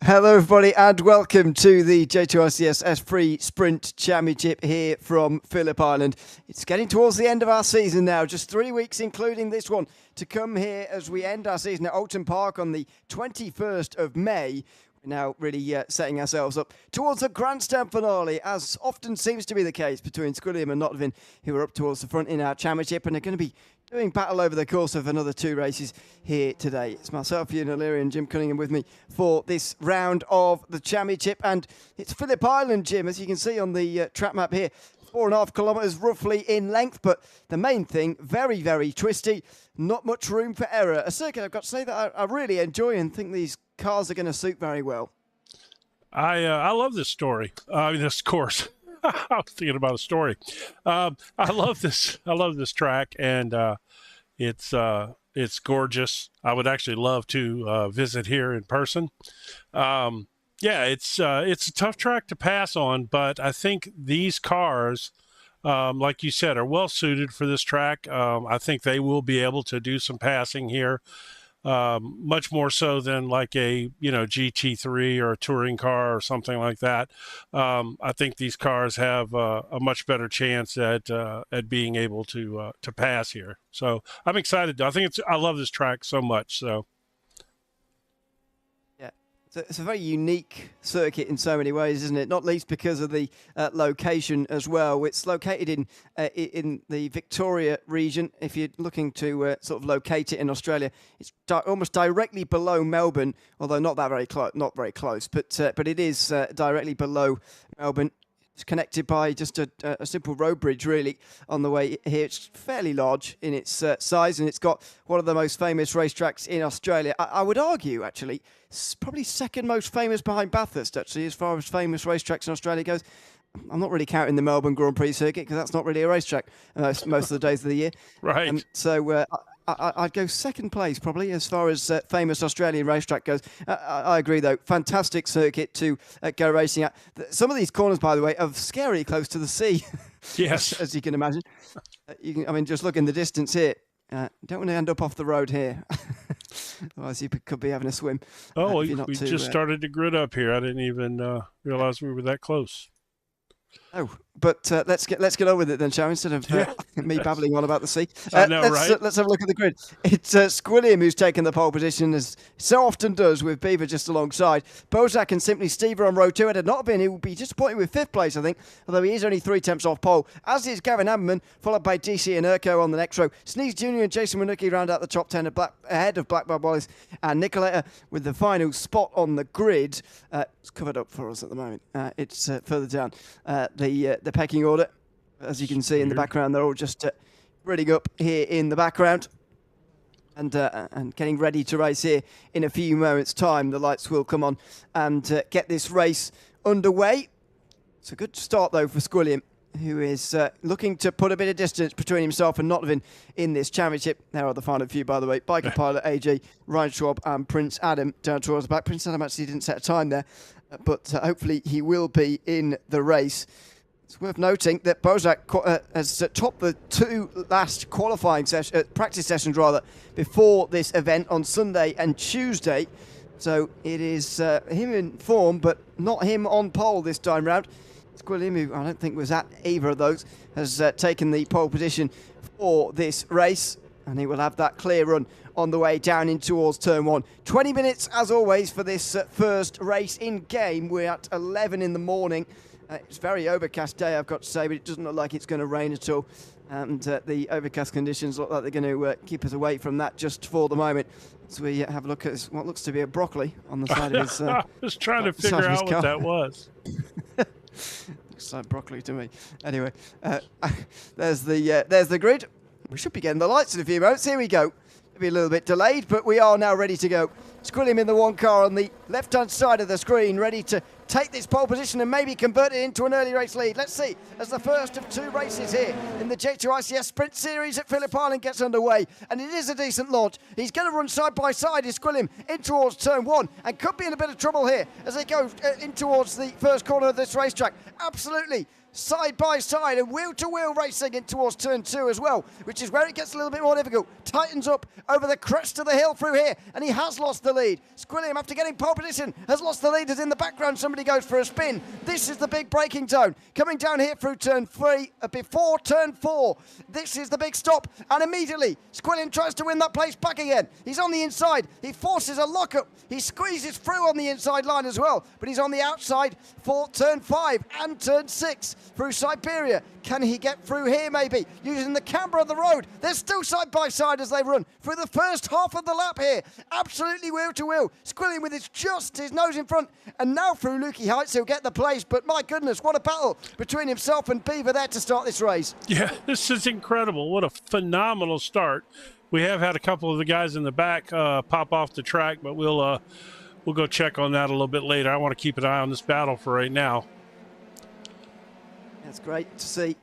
Hello everybody and welcome to the J2iCS S3 Sprint Championship here from Phillip Island. It's getting towards the end of our season now, just 3 weeks including this one to come here as we end our season at Oulton Park on the 21st of May. We're now really setting ourselves up towards a grandstand finale, as often seems to be the case between Cunningham and Nottingham, who are up towards the front in our championship and are going to be doing battle over the course of another 2 races here today. It's myself, Ian O'Leary and Jim Cunningham with me for this round of the championship. And it's Phillip Island, Jim, as you can see on the track map here. 4.5 kilometres roughly in length, but the main thing, very, very twisty. Not much room for error. A circuit, I've got to say, that I really enjoy and think these cars are going to suit very well. I love this story. This course. I was thinking about a story. I love this. I love this track, and it's gorgeous. I would actually love to visit here in person. Yeah, it's a tough track to pass on, but I think these cars, like you said, are well suited for this track. I think they will be able to do some passing here. Much more so than like a GT3 or a touring car or something like that. I think these cars have a much better chance at being able to pass here. So I'm excited. I love this track so much. So. It's a very unique circuit in so many ways, isn't it? Not least because of the location as well. It's located in the Victoria region. If you're looking to sort of locate it in Australia, it's almost directly below Melbourne, although not very close. But it is directly below Melbourne. It's connected by just a simple road bridge, really, on the way here. It's fairly large in its size, and it's got one of the most famous racetracks in Australia. I would argue, actually, it's probably second most famous behind Bathurst, actually, as far as famous racetracks in Australia goes. I'm not really counting the Melbourne Grand Prix circuit, because that's not really a racetrack most of the days of the year. Right. So I'd go second place, probably, as far as famous Australian racetrack goes. I agree, though. Fantastic circuit to go racing at. Some of these corners, by the way, are scary close to the sea. Yes. as you can imagine. Just look in the distance here. Don't want to end up off the road here. Otherwise, you could be having a swim. Oh, we just started to grid up here. I didn't even realize we were that close. Oh, but let's get on with it then, shall we? Instead of me babbling on about the sea. I know, right? Let's have a look at the grid. It's Cunningham who's taken the pole position, as so often does, with Beaver just alongside. Bozak and Simply Steve are on row 2. Had it not been, he would be disappointed with 5th place, I think, although he is only 3 tenths off pole, as is Gavin Ammerman, followed by DC and Urko on the next row. Sneeze Jr. and Jason Winooki round out the top 10 ahead of Blackbird Wallace and Nicoletta with the final spot on the grid. It's covered up for us at the moment. It's further down the pecking order. As you can see in the background, they're all just reading up here in the background and getting ready to race here in a few moments' time. The lights will come on and get this race underway. It's a good start, though, for Cunningham, who is looking to put a bit of distance between himself and Nottingham in this championship. There are the final few, by the way. Biker Pilot, AJ, Ryan Schwab and Prince Adam down towards the back. Prince Adam actually didn't set a time there, but hopefully he will be in the race. It's worth noting that Bozak has topped the 2 last qualifying practice sessions before this event on Sunday and Tuesday. So it is him in form, but not him on pole this time round. Cunningham, who I don't think was at either of those, has taken the pole position for this race, and he will have that clear run on the way down in towards turn 1. 20 minutes, as always, for this first race in game. We're at 11 in the morning. It's a very overcast day, I've got to say, but it doesn't look like it's going to rain at all. And the overcast conditions look like they're going to keep us away from that just for the moment. So we have a look at what looks to be a broccoli on the side of his... I was trying to figure out what that was. Looks like broccoli to me. Anyway, there's the grid. We should be getting the lights in a few moments. Here we go. It'll be a little bit delayed, but we are now ready to go. Cunningham in the one car on the left-hand side of the screen, ready to take this pole position and maybe convert it into an early race lead. Let's see, as the first of 2 races here in the J2iCS Sprint Series at Phillip Island gets underway. And it is a decent launch. He's going to run side by side, is Cunningham, in towards turn 1, and could be in a bit of trouble here as they go in towards the first corner of this racetrack. Absolutely side by side and wheel to wheel racing in towards turn 2 as well, which is where it gets a little bit more difficult. Tightens up over the crest of the hill through here, and he has lost the lead. Squilliam, after getting pole position, has lost the lead as in the background somebody goes for a spin. This is the big braking zone. Coming down here through turn 3, before turn 4. This is the big stop, and immediately Squilliam tries to win that place back again. He's on the inside. He forces a lockup. He squeezes through on the inside line as well, but he's on the outside for turn 5 and turn 6 through Siberia. Can he get through here maybe? Using the camber of the road. They're still side by side as they run through the first half of the lap here. Absolutely wheel to wheel. Squilliam with his nose in front. And now through Lukey Heights he'll get the place. But my goodness, what a battle between himself and Beaver there to start this race. Yeah, this is incredible. What a phenomenal start. We have had a couple of the guys in the back pop off the track, but we'll go check on that a little bit later. I want to keep an eye on this battle for right now. That's great to see.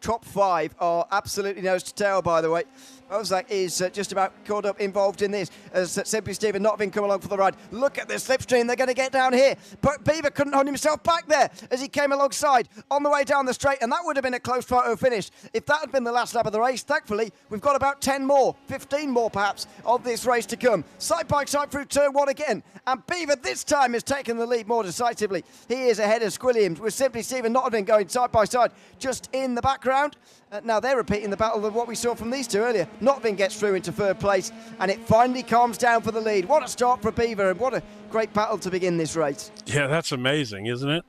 Top 5 are absolutely nose to tail, by the way. Bozak is just about caught up, involved in this, as Simply Stephen not been come along for the ride. Look at this slipstream, they're going to get down here. But Beaver couldn't hold himself back there as he came alongside on the way down the straight, and that would have been a close photo finish if that had been the last lap of the race. Thankfully, we've got about 10 more, 15 more perhaps, of this race to come. Side by side through turn 1 again, and Beaver this time has taken the lead more decisively. He is ahead of Squilliam, with Simply Stephen not have been going side by side, just in the background. Now they're repeating the battle of what we saw from these two earlier. Notvin gets through into 3rd place, and it finally calms down for the lead. What a start for Beaver, and what a great battle to begin this race. Yeah, that's amazing, isn't it?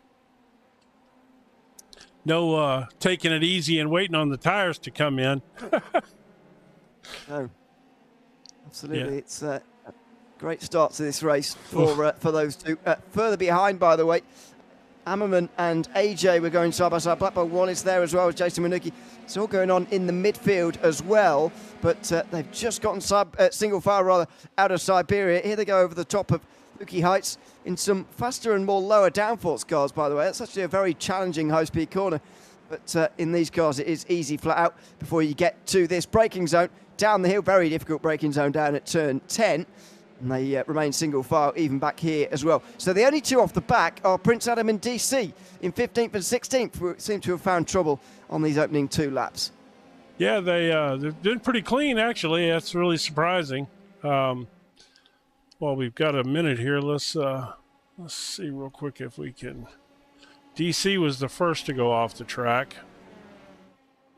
No taking it easy and waiting on the tires to come in. No, absolutely. Yeah. It's a great start to this race for those two. Further behind, by the way, Ammerman and AJ were going side by side. Blackburn Wallace there as well as Jason Manuki. It's all going on in the midfield as well, but they've just gotten single file out of Siberia. Here they go over the top of Lukey Heights in some faster and more lower downforce cars, by the way. That's actually a very challenging high-speed corner, but in these cars it is easy flat out before you get to this braking zone. Down the hill, very difficult braking zone down at turn 10. And they remain single file even back here as well. So the only two off the back are Prince Adam and DC in 15th and 16th, who seem to have found trouble on these opening 2 laps. Yeah, they've been pretty clean, actually. That's really surprising. Well, we've got a minute here. Let's see real quick if we can. DC was the first to go off the track.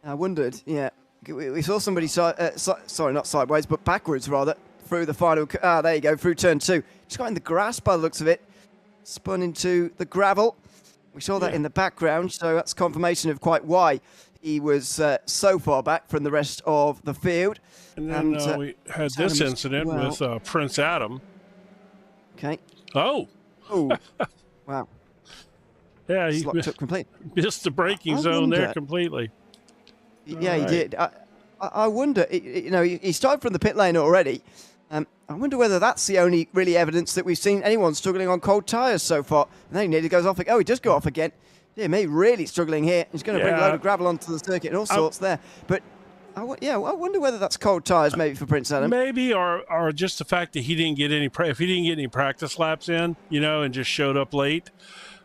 I wondered, yeah. We saw somebody, sorry, not sideways, but backwards rather, through the final, there you go, through turn 2. Just got in the grass by the looks of it. Spun into the gravel. We saw that in the background, so that's confirmation of quite why he was so far back from the rest of the field. And then we had this incident with Prince Adam. Okay. Oh. Wow. Yeah, he locked up completely. Missed the braking zone there completely. Yeah, he did. I wonder, he started from the pit lane already. I wonder whether that's the only really evidence that we've seen anyone struggling on cold tyres so far. And then he nearly goes off. Oh, he does go off again. Yeah, me really struggling here. He's going to bring a load of gravel onto the circuit and all sorts there. But, I wonder whether that's cold tyres maybe for Prince Adam. Maybe, or just the fact that he didn't get any practice laps in, and just showed up late.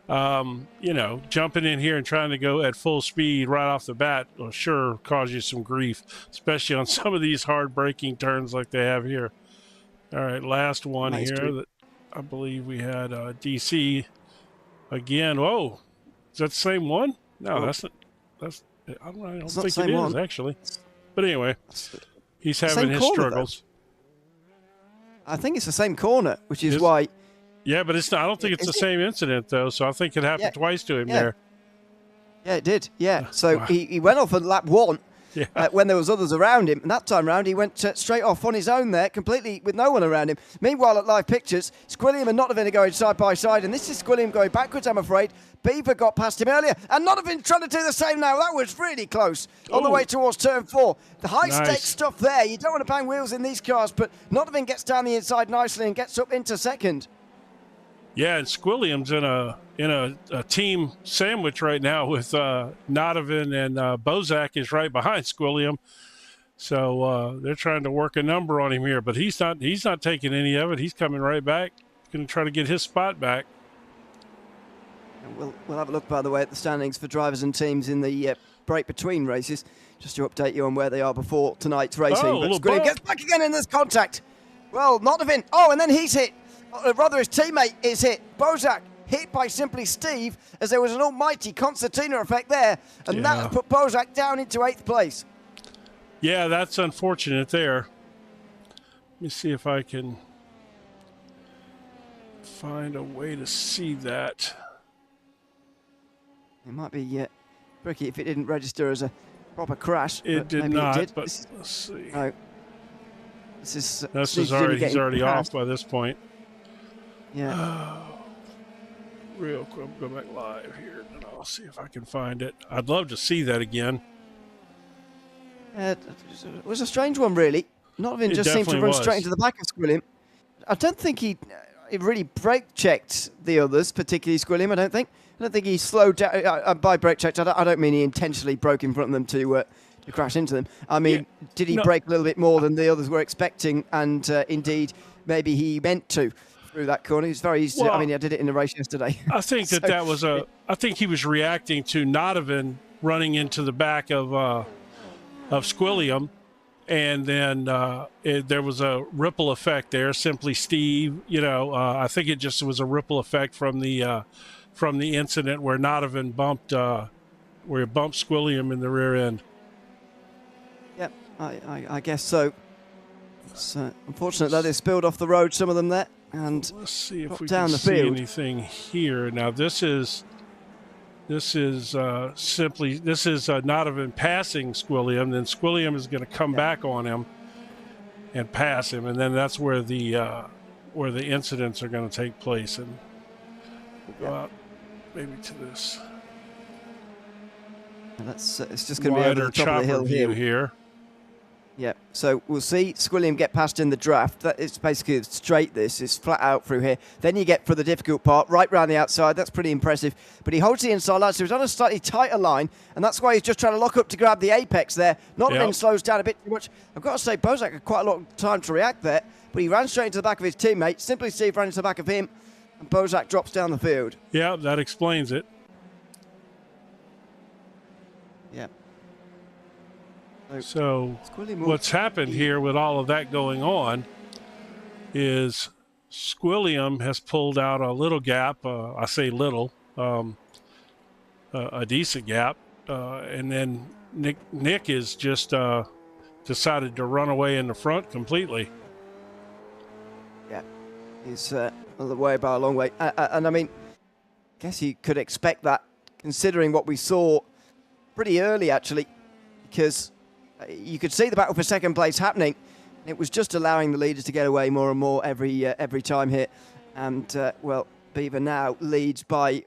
Jumping in here and trying to go at full speed right off the bat will sure cause you some grief, especially on some of these hard braking turns like they have here. All right, last one here. That I believe we had DC again. Whoa, is that the same one? No, that's I don't think it is actually. But anyway, he's having his struggles. I think it's the same corner, which is why. Yeah, but it's not. I don't think it's the same incident though. So I think it happened twice to him there. Yeah, it did. Yeah. So he went off at lap 1. Yeah. When there was others around him, and that time round he went straight off on his own there, completely with no one around him. Meanwhile, at live pictures, Squilliam and Notovin are going side by side, and this is Squilliam going backwards, I'm afraid. Beaver got past him earlier, and Notovin trying to do the same now. That was really close on the way towards turn 4. The high-stakes stuff there. You don't want to bang wheels in these cars, but Notovin gets down the inside nicely and gets up into second. Yeah, and Squilliam's in a team sandwich right now with Notovin, and Bozak is right behind Squilliam. So they're trying to work a number on him here, but he's not taking any of it. He's coming right back, going to try to get his spot back. And we'll have a look, by the way, at the standings for drivers and teams in the break between races, just to update you on where they are before tonight's racing. Oh, But Squilliam gets back again in this contact. Well, Notovin. Oh, and then he's hit. Rather, his teammate is hit. Bozak hit by Simply Steve, as there was an almighty concertina effect there, and that put Bozak down into 8th place. Yeah, that's unfortunate there. Let me see if I can find a way to see that. It might be tricky if it didn't register as a proper crash. It did not, it did. but let's see. No. This is already, he's already off by this point. Yeah. Real quick, I'll go back live here and I'll see if I can find it. I'd love to see that again. It was a strange one, really. Notovin just seemed to run straight into the back of Squilliam. I don't think he really brake checked the others, particularly Squilliam. I don't think he slowed down. By brake checked, I don't mean he intentionally broke in front of them to crash into them. I mean, did he brake a little bit more than the others were expecting? And indeed, maybe he meant to through that corner. It's very easy. I mean, I did it in the race yesterday. I think that was I think he was reacting to Notovin running into the back of Squilliam, and then there was a ripple effect there. Simply Steve, I think it just was a ripple effect from the incident where Notovin bumped Squilliam in the rear end. Yep, I guess so. It's unfortunate that they spilled off the road, some of them there, and let's see if we down can the see field. anything here. Now this is Notovin passing Squilliam, then Squilliam is going to come back on him and pass him, and then that's where the incidents are going to take place. And we'll go out maybe to this. And it's just going to be over the top of the hill here. Yeah, so we'll see Squilliam get past in the draft. It's basically straight. This is flat out through here. Then you get for the difficult part, right round the outside. That's pretty impressive. But he holds the inside line, so he's on a slightly tighter line, and that's why he's just trying to lock up to grab the apex there. Notovin slows down a bit too much. I've got to say, Bozak had quite a lot of time to react there, but he ran straight into the back of his teammate. Simply Steve ran into the back of him, and Bozak drops down the field. Yeah, that explains it. Yeah. So what's happened here with all of that going on is Squilliam has pulled out a little gap. I say little, a decent gap, and then Nick is just decided to run away in the front completely. Yeah, he's away by a long way, and I mean, I guess you could expect that, considering what we saw pretty early, actually, because you could see the battle for second place happening. It was just allowing the leaders to get away more and more every time here. And, well, Beaver now leads by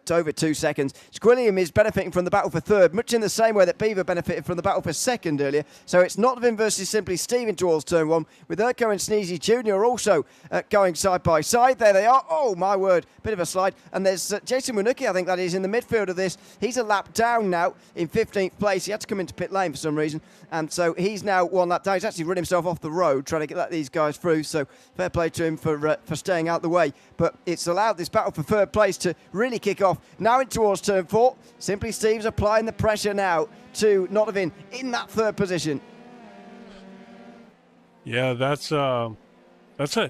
over 2 seconds. Squilliam is benefiting from the battle for third, much in the same way that Beaver benefited from the battle for second earlier. So it's Notovin versus Simply Steven towards turn one, with Urko and Sneezy Jr. also going side by side. There they are. Oh, my word. Bit of a slide. And there's Jason Winucki, I think that is, in the midfield of this. He's a lap down now in 15th place. He had to come into pit lane for some reason. And so he's now 1 lap down. He's actually run himself off the road trying to let these guys through. So fair play to him for staying out the way. But it's allowed this battle for third place to really kick off. Now in towards turn 4. Simply Steve's applying the pressure now to Notovin in that third position. Yeah, that's a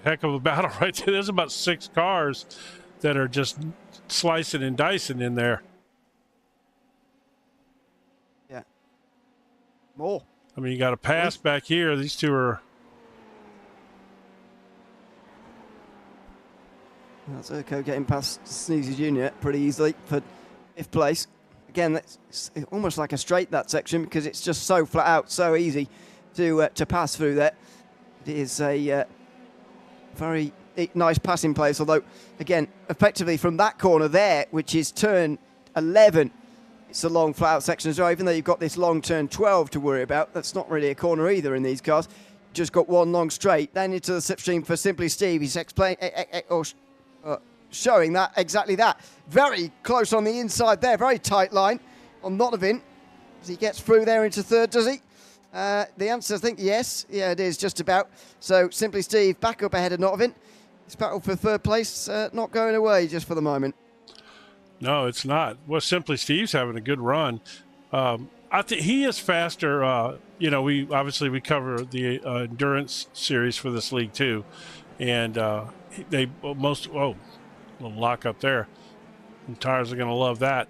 heck of a battle right there. There's about 6 cars that are just slicing and dicing in there. Yeah. More. I mean, you got a pass back here. These two are... That's Urko getting past Sneezy Jr. pretty easily for 5th place. Again, it's almost like a straight, that section, because it's just so flat out, so easy to pass through there. It is a very nice passing place, although, again, effectively from that corner there, which is turn 11, it's a long flat out section as well, even though you've got this long turn 12 to worry about. That's not really a corner either in these cars. Just got one long straight. Then into the slipstream for Simply Steve. He's showing that, exactly that. Very close on the inside there. Very tight line on Notovin as he gets through there into third, does he? The answer, I think, yes. Yeah, it is, just about. So Simply Steve back up ahead of Notovin. This battle for third place not going away just for the moment. No, it's not. Well, Simply Steve's having a good run. I think he is faster. We cover the endurance series for this league too, and little lock up there. And tires are going to love that.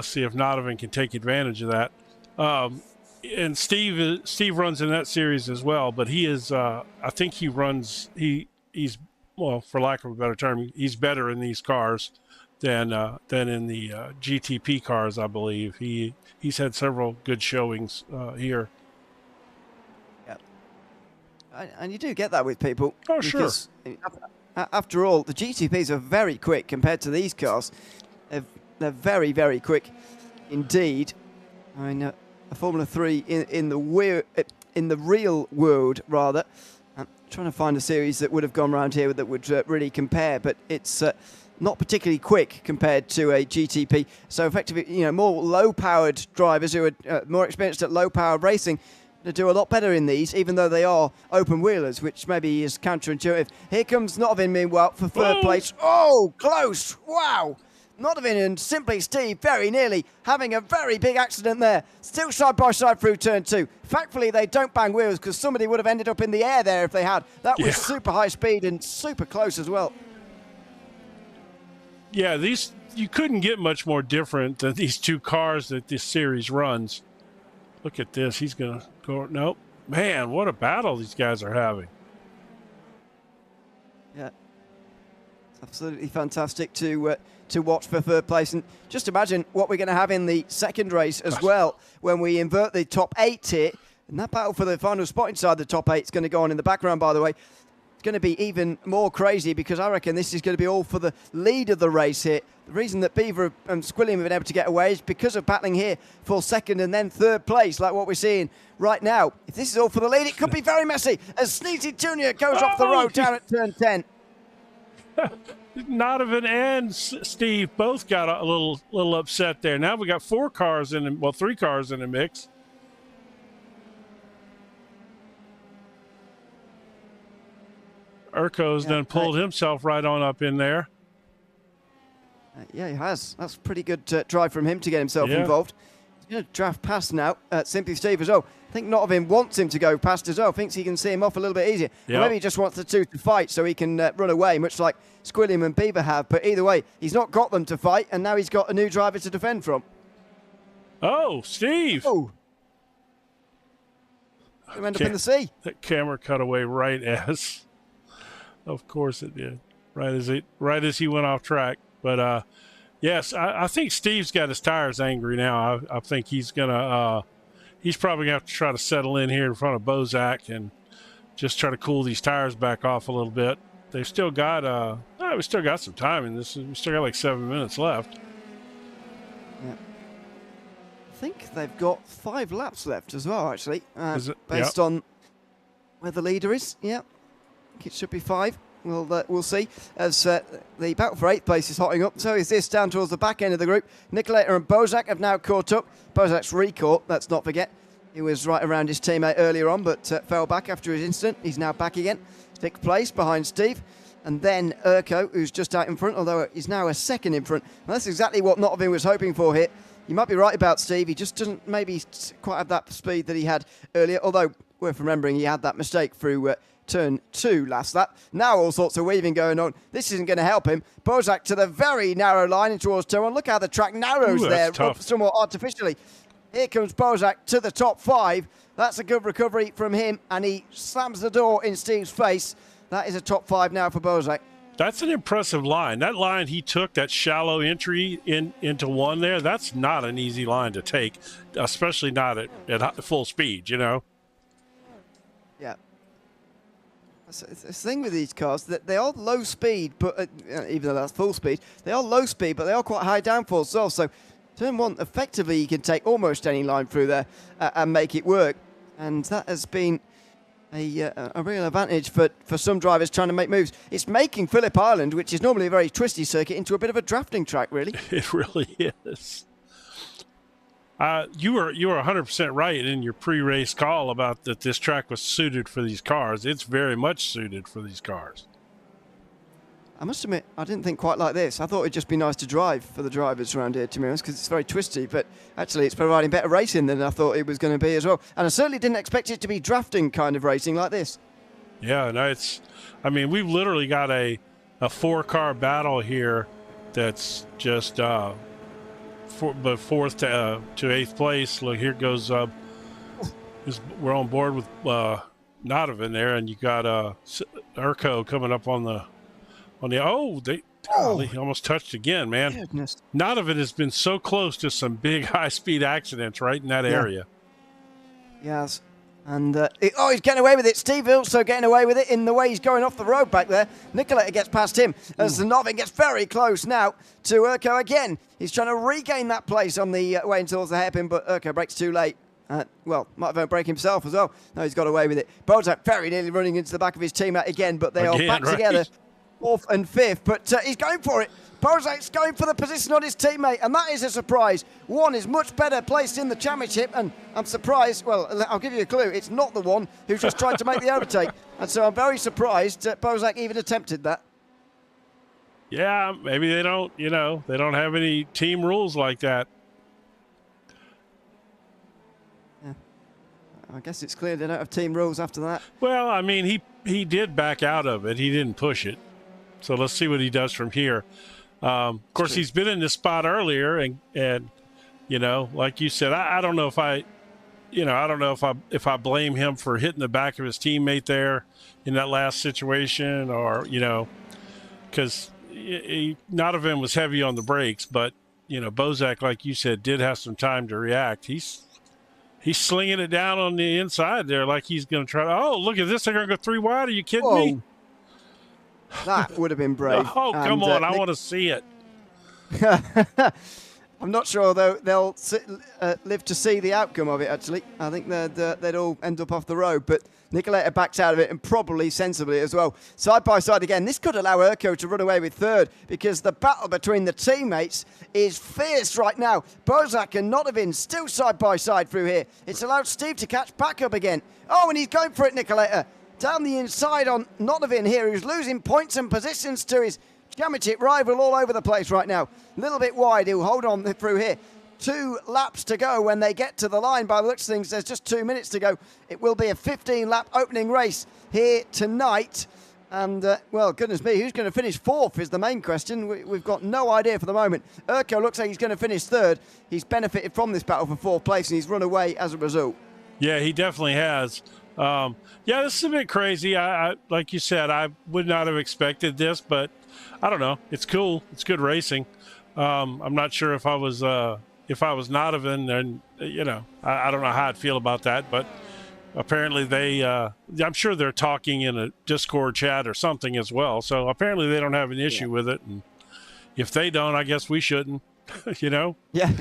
See if Nodovan can take advantage of that. And Steve runs in that series as well, but he is. I think he runs. He's for lack of a better term, he's better in these cars than in the GTP cars. I believe he's had several good showings here. Yeah, and you do get that with people. Oh, sure. After all, the GTPs are very quick compared to these cars. They're very, very quick indeed. I mean, a Formula 3 in the real world, rather. I'm trying to find a series that would have gone around here that would really compare, but it's not particularly quick compared to a GTP. So effectively, more low-powered drivers who are more experienced at low-powered racing to do a lot better in these, even though they are open-wheelers, which maybe is counterintuitive. Here comes Nodovan, meanwhile, for third place. Oh, close! Wow! Nodovan and Simply Steve very nearly having a very big accident there. Still side by side through turn 2. Thankfully, they don't bang wheels because somebody would have ended up in the air there if they had. That was super high speed and super close as well. Yeah, you couldn't get much more different than these two cars that this series runs. Look at this. He's going to go. Nope. Man, what a battle these guys are having. Yeah. Absolutely fantastic to watch for third place. And just imagine what we're going to have in the second race as well when we invert the top 8 here. And that battle for the final spot inside the top 8 is going to go on in the background, by the way. It's going to be even more crazy because I reckon this is going to be all for the lead of the race here. The reason that Beaver and Squilliam have been able to get away is because of battling here for second and then third place, like what we're seeing right now. If this is all for the lead, it could be very messy as Sneezy Jr. goes off the road down at turn 10. Nodovan and Steve both got a little upset there. Now we got 3 cars in the mix. Urko's then pulled himself right on up in there. Yeah, he has. That's pretty good drive from him to get himself involved. He's going to draft past now, Simply Steve as well. I think Nodovan wants him to go past as well. Thinks he can see him off a little bit easier. Yep. Or maybe he just wants the two to fight so he can run away, much like Squilliam and Beaver have. But either way, he's not got them to fight, and now he's got a new driver to defend from. Oh, Steve! Oh, he'll end up in the sea. That camera cut away right as, of course it did, right as he went off track. But yes, I think Steve's got his tires angry now. I think he's gonna. He's probably going to have to try to settle in here in front of Bozak and just try to cool these tires back off a little bit. They've still got we still got some time in this. We still got like 7 minutes left. Yeah. I think they've got 5 laps left as well, actually, based on where the leader is. Yeah, I think it should be 5. We'll see as the battle for 8th place is hotting up. So is this down towards the back end of the group. Nicoletta and Bozak have now caught up. Bozak's recaught, let's not forget. He was right around his teammate earlier on, but fell back after his incident. He's now back again. 6th place behind Steve. And then Urko, who's just out in front, although he's now a second in front. And that's exactly what Nodovan was hoping for here. You might be right about Steve. He just doesn't maybe quite have that speed that he had earlier, although worth remembering he had that mistake through turn 2 last lap. Now all sorts of weaving going on. This isn't going to help him. Bozak to the very narrow line in towards turn 1. Look how the track narrows there, somewhat artificially. Here comes Bozak to the top 5. That's a good recovery from him, and he slams the door in Steve's face. That is a top 5 now for Bozak. That's an impressive line. That line he took, that shallow entry into 1 there, that's not an easy line to take, especially not at full speed, Yeah. It's the thing with these cars that they are low speed, but even though that's full speed, they are low speed, but they are quite high downforce as well. So turn 1, effectively, you can take almost any line through there and make it work. And that has been a real advantage for some drivers trying to make moves. It's making Phillip Island, which is normally a very twisty circuit, into a bit of a drafting track, really. It really is. You were 100% right in your pre-race call about that this track was suited for these cars. It's very much suited for these cars. I must admit, I didn't think quite like this. I thought it'd just be nice to drive for the drivers around here, to be honest, because it's very twisty. But actually, it's providing better racing than I thought it was going to be as well. And I certainly didn't expect it to be drafting kind of racing like this. Yeah, no, we've literally got a 4-car battle here that's just fourth to 8th place. Look, here goes, we're on board with Nodovan there, and you got Urko coming up on the he almost touched again, man. Goodness. Nodovan has been so close to some big high-speed accidents right in that area. Yes. And he's getting away with it. Steve also getting away with it in the way he's going off the road back there. Nicoletta gets past him as Nodovan gets very close now to Urko again. He's trying to regain that place on the way towards the hairpin, but Urko breaks too late. Might have break himself as well. No, he's got away with it. Bozak very nearly running into the back of his teammate again, but they are back together, 4th and 5th. But he's going for it. Bozak's going for the position on his teammate, and that is a surprise. One is much better placed in the championship, and I'm surprised. Well, I'll give you a clue. It's not the one who just tried to make the overtake. And so I'm very surprised that Bozak even attempted that. Yeah, maybe they don't have any team rules like that. I guess it's clear they don't have team rules after that. Well, I mean, he did back out of it. He didn't push it. So let's see what he does from here. Of course, he's been in this spot earlier, and like you said, I don't know if I blame him for hitting the back of his teammate there in that last situation, or because Nodovan was heavy on the brakes, but Bozak, like you said, did have some time to react. He's slinging it down on the inside there like he's going to try. Oh, look at this! They're going to go 3 wide. Are you kidding me? That would have been brave. Oh, come on. I want to see it. I'm not sure, though, they'll live to see the outcome of it, actually. I think they'd all end up off the road. But Nicoletta backs out of it, and probably sensibly as well. Side by side again. This could allow Urko to run away with 3rd, because the battle between the teammates is fierce right now. Bozak and Nodovan still side by side through here. It's allowed Steve to catch back up again. Oh, and he's going for it, Nicoletta. Down the inside on Nodovan here, who's losing points and positions to his championship rival all over the place right now. A little bit wide. He'll hold on through here. 2 laps to go when they get to the line. By the looks of things, there's just 2 minutes to go. It will be a 15-lap opening race here tonight. And, goodness me, who's going to finish 4th is the main question. We've got no idea for the moment. Urko looks like he's going to finish 3rd. He's benefited from this battle for 4th place, and he's run away as a result. Yeah, he definitely has. This is a bit crazy. I like you said, I would not have expected this, but I don't know. It's cool. It's good racing. I'm not sure if I was Nodovan, then I don't know how I'd feel about that. But apparently I'm sure they're talking in a Discord chat or something as well. So apparently they don't have an issue with it, and if they don't, I guess we shouldn't. Yeah.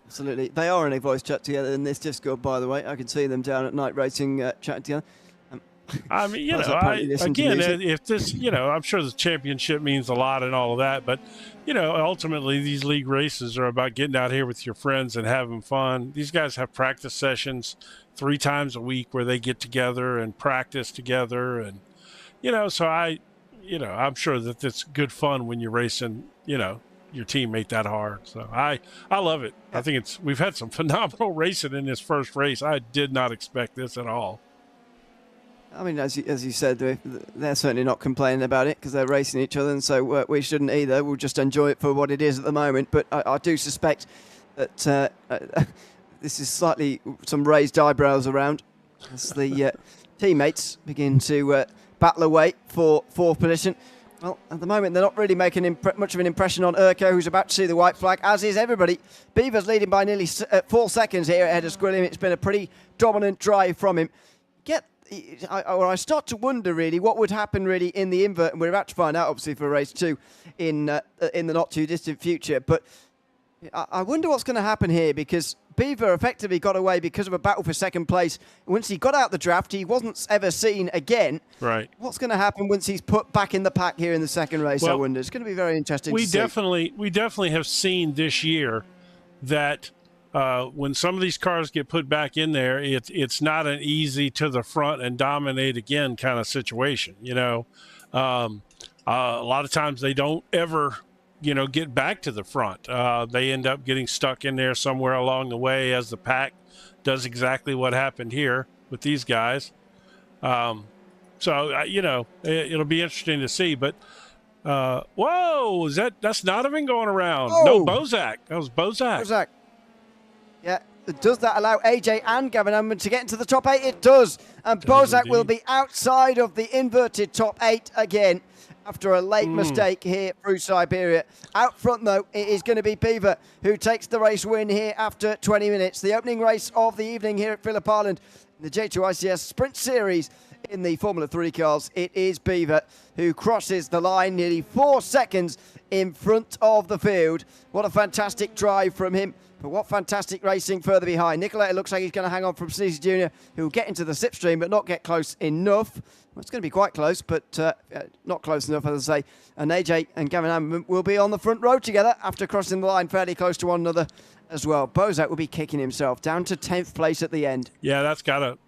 Absolutely. They are in a voice chat together in this Discord, by the way. I can see them down at night racing chatting together. I mean, if this, I'm sure the championship means a lot and all of that, but, ultimately these league races are about getting out here with your friends and having fun. These guys have practice sessions 3 times a week where they get together and practice together. And, so I'm sure that it's good fun when you're racing, your teammate that hard. So I love it. I think we've had some phenomenal racing in this first race. I did not expect this at all. I mean, as you said, they're certainly not complaining about it because they're racing each other, and so we shouldn't either. We'll just enjoy it for what it is at the moment. But I do suspect that this is slightly some raised eyebrows around as the teammates begin to battle away for 4th position. Well, at the moment, they're not really making much of an impression on Urko, who's about to see the white flag, as is everybody. Beaver's leading by nearly 4 seconds here ahead of Squilliam. It's been a pretty dominant drive from him. I start to wonder, really, what would happen, really, in the invert, and we're about to find out, obviously, for race 2 in the not-too-distant future. But I wonder what's going to happen here, because Beaver effectively got away because of a battle for 2nd place. Once he got out the draft, he wasn't ever seen again. Right. What's going to happen once he's put back in the pack here in the 2nd race, I wonder. It's going to be very interesting to see. We definitely have seen this year that when some of these cars get put back in there, it's not an easy to the front and dominate again kind of situation. A lot of times they don't ever, get back to the front. They end up getting stuck in there somewhere along the way as the pack does exactly what happened here with these guys. It'll be interesting to see. But whoa, that's not even going around? Oh. No, Bozak. That was Bozak. Yeah. Does that allow AJ and Gavin Amman to get into the top 8? It does. And Bozak will be outside of the inverted top 8 again after a late mistake here through Siberia. Out front, though, it is going to be Beaver who takes the race win here after 20 minutes. The opening race of the evening here at Phillip Island in the J2iCS Sprint Series in the Formula 3 cars. It is Beaver who crosses the line nearly 4 seconds in front of the field. What a fantastic drive from him. But what fantastic racing further behind. Nicoletta looks like he's going to hang on from Sneezy Jr., who will get into the slipstream but not get close enough. Well, it's going to be quite close, but not close enough, as I say. And AJ and Gavin Amman will be on the front row together after crossing the line fairly close to one another as well. Bozak will be kicking himself down to 10th place at the end. Yeah, that's gotta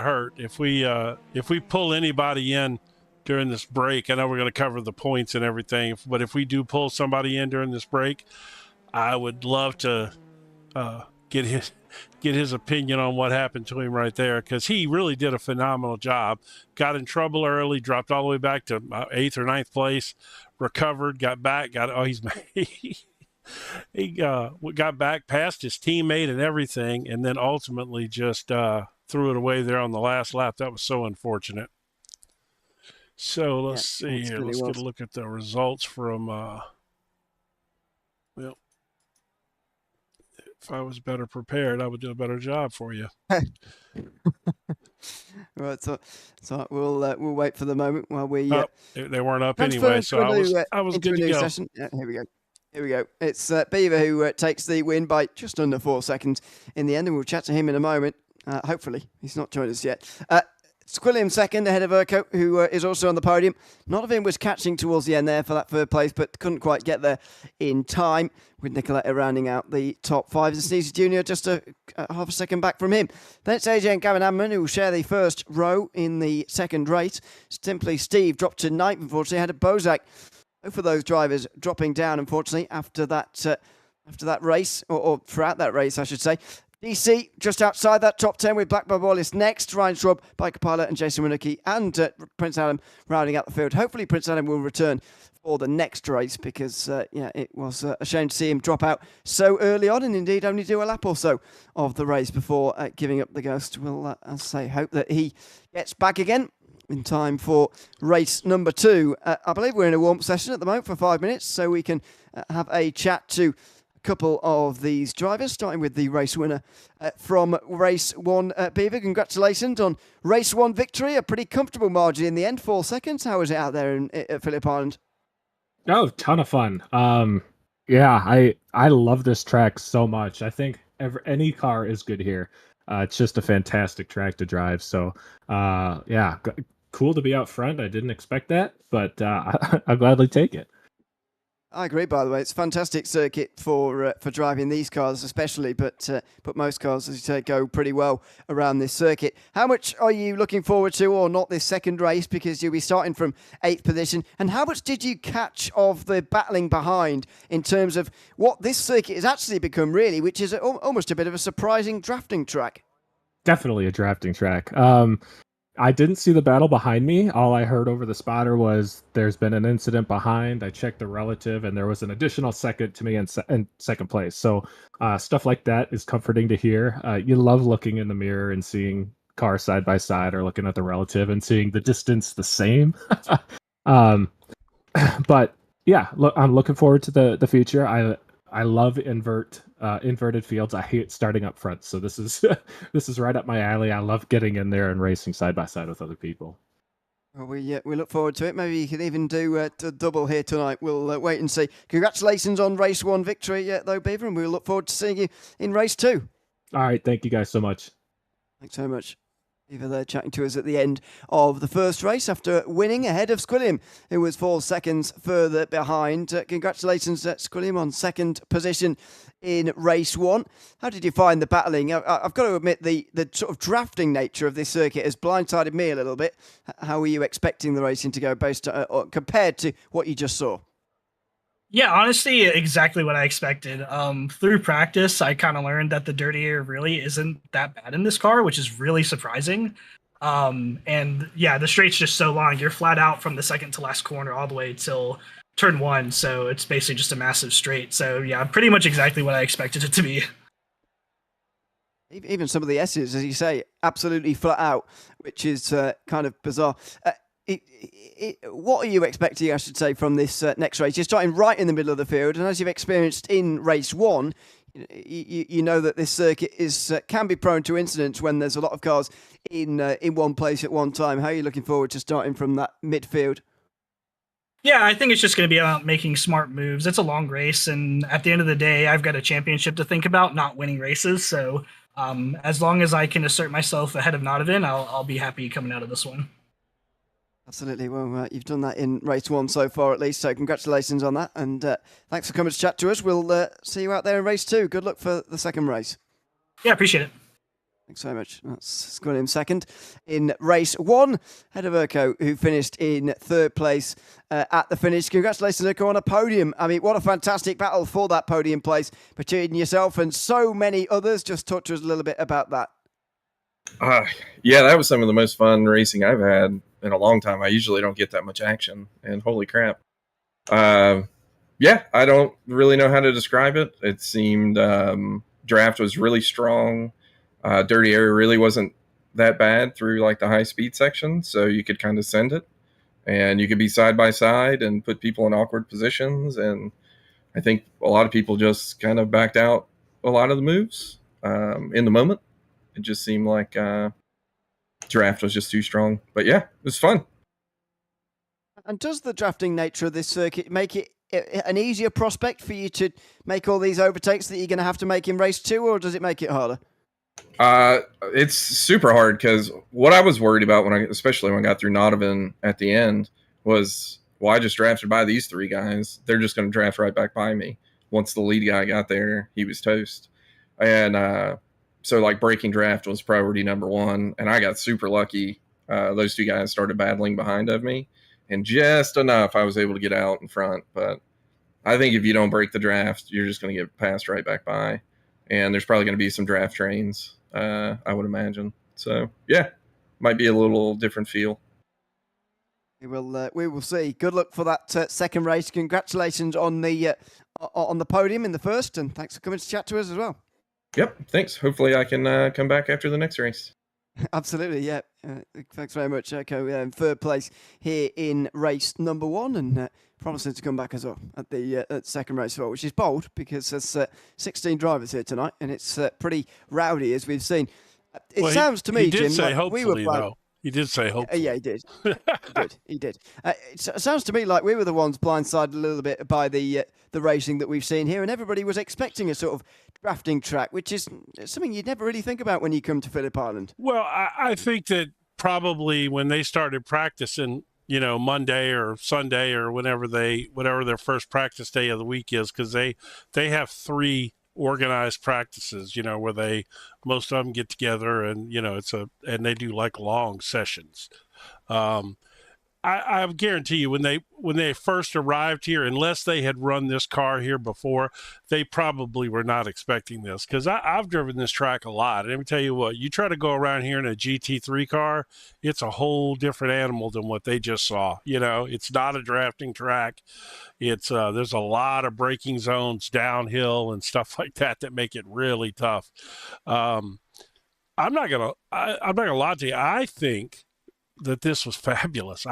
hurt. If we pull anybody in during this break, I know we're going to cover the points and everything, but if we do pull somebody in during this break, I would love to get his opinion on what happened to him right there, because he really did a phenomenal job. Got in trouble early, dropped all the way back to 8th or 9th place, recovered, got back, he got back past his teammate and everything, and then ultimately just threw it away there on the last lap. That was so unfortunate. So let's see here. Let's get a look at the results from if I was better prepared, I would do a better job for you. Right, so we'll wait for the moment while we. They weren't up anyway, so I was good to go. Session. Yeah, here we go. It's Beaver who takes the win by just under 4 seconds in the end, and we'll chat to him in a moment. Hopefully, he's not joined us yet. Squilliam second ahead of Urko, who is also on the podium. Not of him was catching towards the end there for that third place, but couldn't quite get there in time, with Nicoletta rounding out the top 5. And Sneezy Jr. just a half a second back from him. Then it's AJ and Gavin Amman who will share the first row in the second race. Simply Steve dropped to 9th, unfortunately, ahead of Bozak. Both of those drivers dropping down, unfortunately, after that race, or throughout that race, I should say. DC just outside that top 10 with Black Bob Wallace next, Ryan Schwab, Biker Pilot and Jason Winnicki, and Prince Adam rounding out the field. Hopefully Prince Adam will return for the next race, because it was a shame to see him drop out so early on, and indeed only do a lap or so of the race before giving up the ghost. We'll, as I say, hope that he gets back again in time for race number 2. I believe we're in a warm session at the moment for 5 minutes, so we can have a chat to couple of these drivers, starting with the race winner from race 1. Beaver, congratulations on race 1 victory. A pretty comfortable margin in the end, 4 seconds. How was it out there at Phillip Island? Oh, ton of fun. I love this track so much. I think any car is good here. It's just a fantastic track to drive. So cool to be out front. I didn't expect that, but I'll gladly take it. I agree, by the way. It's a fantastic circuit for driving these cars especially, but most cars, as you say, go pretty well around this circuit. How much are you looking forward to, or not, this second race, because you'll be starting from 8th position? And how much did you catch of the battling behind in terms of what this circuit has actually become, really, which is almost a bit of a surprising drafting track? Definitely a drafting track. I didn't see the battle behind me. All I heard over the spotter was there's been an incident behind. I checked the relative, and there was an additional second to me in second place. So stuff like that is comforting to hear. You love looking in the mirror and seeing cars side by side, or looking at the relative and seeing the distance the same. But yeah, I'm looking forward to the future. I love inverted fields. I hate starting up front, so this is right up my alley. I love getting in there and racing side by side with other people. Well, we look forward to it. Maybe you could even do a double here tonight. We'll wait and see. Congratulations on race 1 victory, though, Beaver, and we'll look forward to seeing you in race 2. All right, thank you guys so much. Thanks so much. Beaver there chatting to us at the end of the first race after winning ahead of Cunningham, who was 4 seconds further behind. Congratulations, Cunningham, on second position in race 1. How did you find the battling? I've got to admit the sort of drafting nature of this circuit has blindsided me a little bit. How were you expecting the racing to go based compared to what you just saw? Yeah, honestly, exactly what I expected. Through practice, I kind of learned that the dirty air really isn't that bad in this car, which is really surprising. And yeah, the straight's just so long. You're flat out from the second to last corner all the way till turn 1. So it's basically just a massive straight. So yeah, pretty much exactly what I expected it to be. Even some of the S's, as you say, absolutely flat out, which is kind of bizarre. What are you expecting, I should say, from this next race? You're starting right in the middle of the field, and as you've experienced in race 1, you know that this circuit can be prone to incidents when there's a lot of cars in one place at one time. How are you looking forward to starting from that midfield? Yeah, I think it's just going to be about making smart moves. It's a long race, and at the end of the day, I've got a championship to think about, not winning races. So as long as I can assert myself ahead of Nodovan, I'll be happy coming out of this one. Absolutely. Well, you've done that in race 1 so far, at least. So congratulations on that. And thanks for coming to chat to us. We'll see you out there in race 2. Good luck for the second race. Yeah, appreciate it. Thanks so much. That's going in second. In race 1, ahead of Urko, who finished in 3rd place at the finish. Congratulations, Urko, on a podium. I mean, what a fantastic battle for that podium place between yourself and so many others. Just talk to us a little bit about that. Yeah, that was some of the most fun racing I've had in a long time. I usually don't get that much action, and holy crap. Yeah, I don't really know how to describe it. It seemed draft was really strong. Dirty air really wasn't that bad through like the high speed section, so you could kind of send it, and you could be side by side and put people in awkward positions. And I think a lot of people just kind of backed out a lot of the moves in the moment. It just seemed like draft was just too strong. But yeah, it was fun. And does the drafting nature of this circuit make it an easier prospect for you to make all these overtakes that you're going to have to make in race 2, or does it make it harder? It's super hard because what I was worried about especially when I got through Nodovan at the end was, well, I just drafted by these 3 guys. They're just going to draft right back by me. Once the lead guy got there, he was toast. And so like breaking draft was priority number 1, and I got super lucky. Those 2 guys started battling behind of me, and just enough I was able to get out in front. But I think if you don't break the draft, you're just going to get passed right back by, and there's probably going to be some draft trains, I would imagine. So yeah, might be a little different feel. We will see. Good luck for that second race. Congratulations on the podium in the first, and thanks for coming to chat to us as well. Yep, thanks. Hopefully I can come back after the next race. Absolutely, yeah. Thanks very much, Urko. In 3rd place here in race number 1, and promising to come back as well at the second race as well, which is bold because there's 16 drivers here tonight, and it's pretty rowdy, as we've seen. Sounds to me, Jim, say like we were though. He did say hopefully. Yeah, he did. He did. It sounds to me like we were the ones blindsided a little bit by the racing that we've seen here, and everybody was expecting a sort of drafting track, which is something you'd never really think about when you come to Phillip Island. Well, I think that probably when they started practicing, Monday or Sunday or whatever their first practice day of the week is, because they have 3 organized practices, where most of them get together and, and they do like long sessions. I guarantee you when they first arrived here, unless they had run this car here before, they probably were not expecting this, because I've driven this track a lot. And let me tell you what, you try to go around here in a GT3 car, it's a whole different animal than what they just saw. It's not a drafting track. It's there's a lot of braking zones downhill and stuff like that make it really tough. I'm not gonna lie to you. I think that this was fabulous.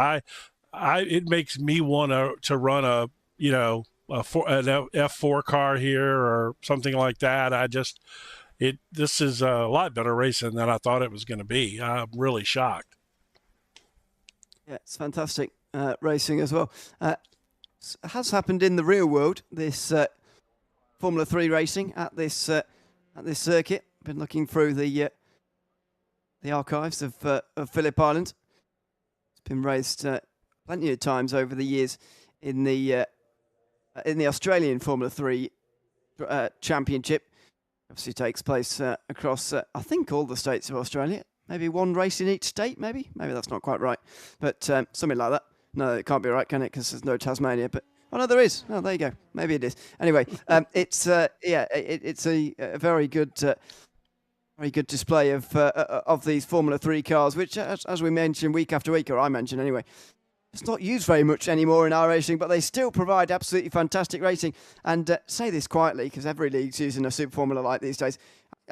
It makes me want to run an F4 car here or something like that. This is a lot better racing than I thought it was going to be. I'm really shocked. Yeah, it's fantastic racing as well. Has happened in the real world, this Formula 3 racing at this circuit. Been looking through the the archives of Phillip Island. It's been raced plenty of times over the years in the Australian Formula 3 Championship. Obviously takes place across, I think, all the states of Australia. Maybe one race in each state, maybe that's not quite right. But something like that. No, it can't be right, can it? Because there's no Tasmania. But oh no, there is. Oh, there you go. Maybe it is. Anyway, it's it's a very good display of these Formula 3 cars, which, as we mentioned week after week, or I mentioned anyway, it's not used very much anymore in our racing, but they still provide absolutely fantastic racing. And say this quietly, because every league's using a Super Formula Light these days.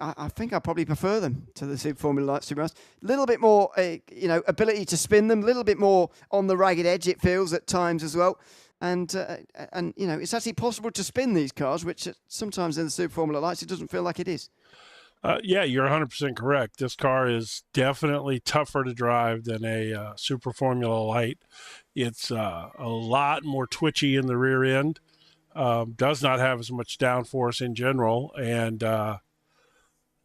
I think I probably prefer them to the Super Formula Light Supercars. A little bit more, ability to spin them. A little bit more on the ragged edge, it feels at times as well. And it's actually possible to spin these cars, which sometimes in the Super Formula Lights it doesn't feel like it is. Yeah, you're 100% correct. This car is definitely tougher to drive than a Super Formula Light. It's a lot more twitchy in the rear end. Does not have as much downforce in general, and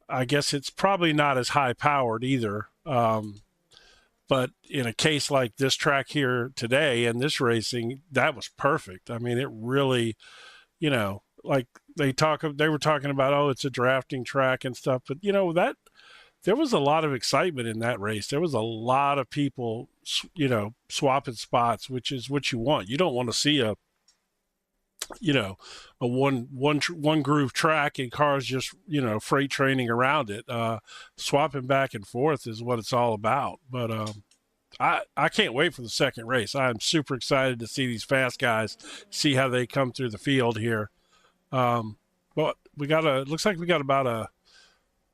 I guess it's probably not as high powered either. But in a case like this track here today and this racing, that was perfect. I mean, it really, like they were talking about, oh, it's a drafting track and stuff, but that there was a lot of excitement in that race. There was a lot of people, swapping spots, which is what you want. You don't want to see a one groove track and cars just, freight training around it. Swapping back and forth is what it's all about. But I can't wait for the second race. I'm super excited to see these fast guys, see how they come through the field here. But looks like we got about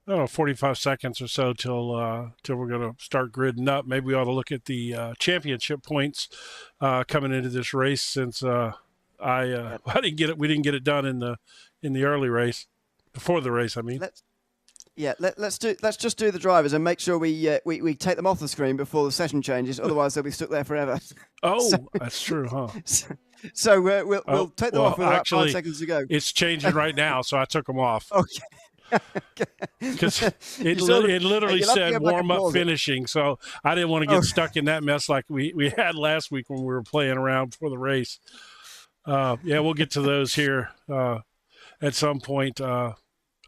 45 seconds or so till we're going to start gridding up. Maybe we ought to look at the championship points coming into this race, since I didn't get it. We didn't get it done in the early race, before the race. I mean, let's just do the drivers and make sure we take them off the screen before the session changes. Otherwise, they'll be stuck there forever. Oh, that's true, huh? So we'll take them off with about 5 seconds to go. It's changing right now, so I took them off. Okay. Because it literally said warm up finishing, so I didn't want to get stuck in that mess like we had last week when we were playing around before the race. We'll get to those here at some point. All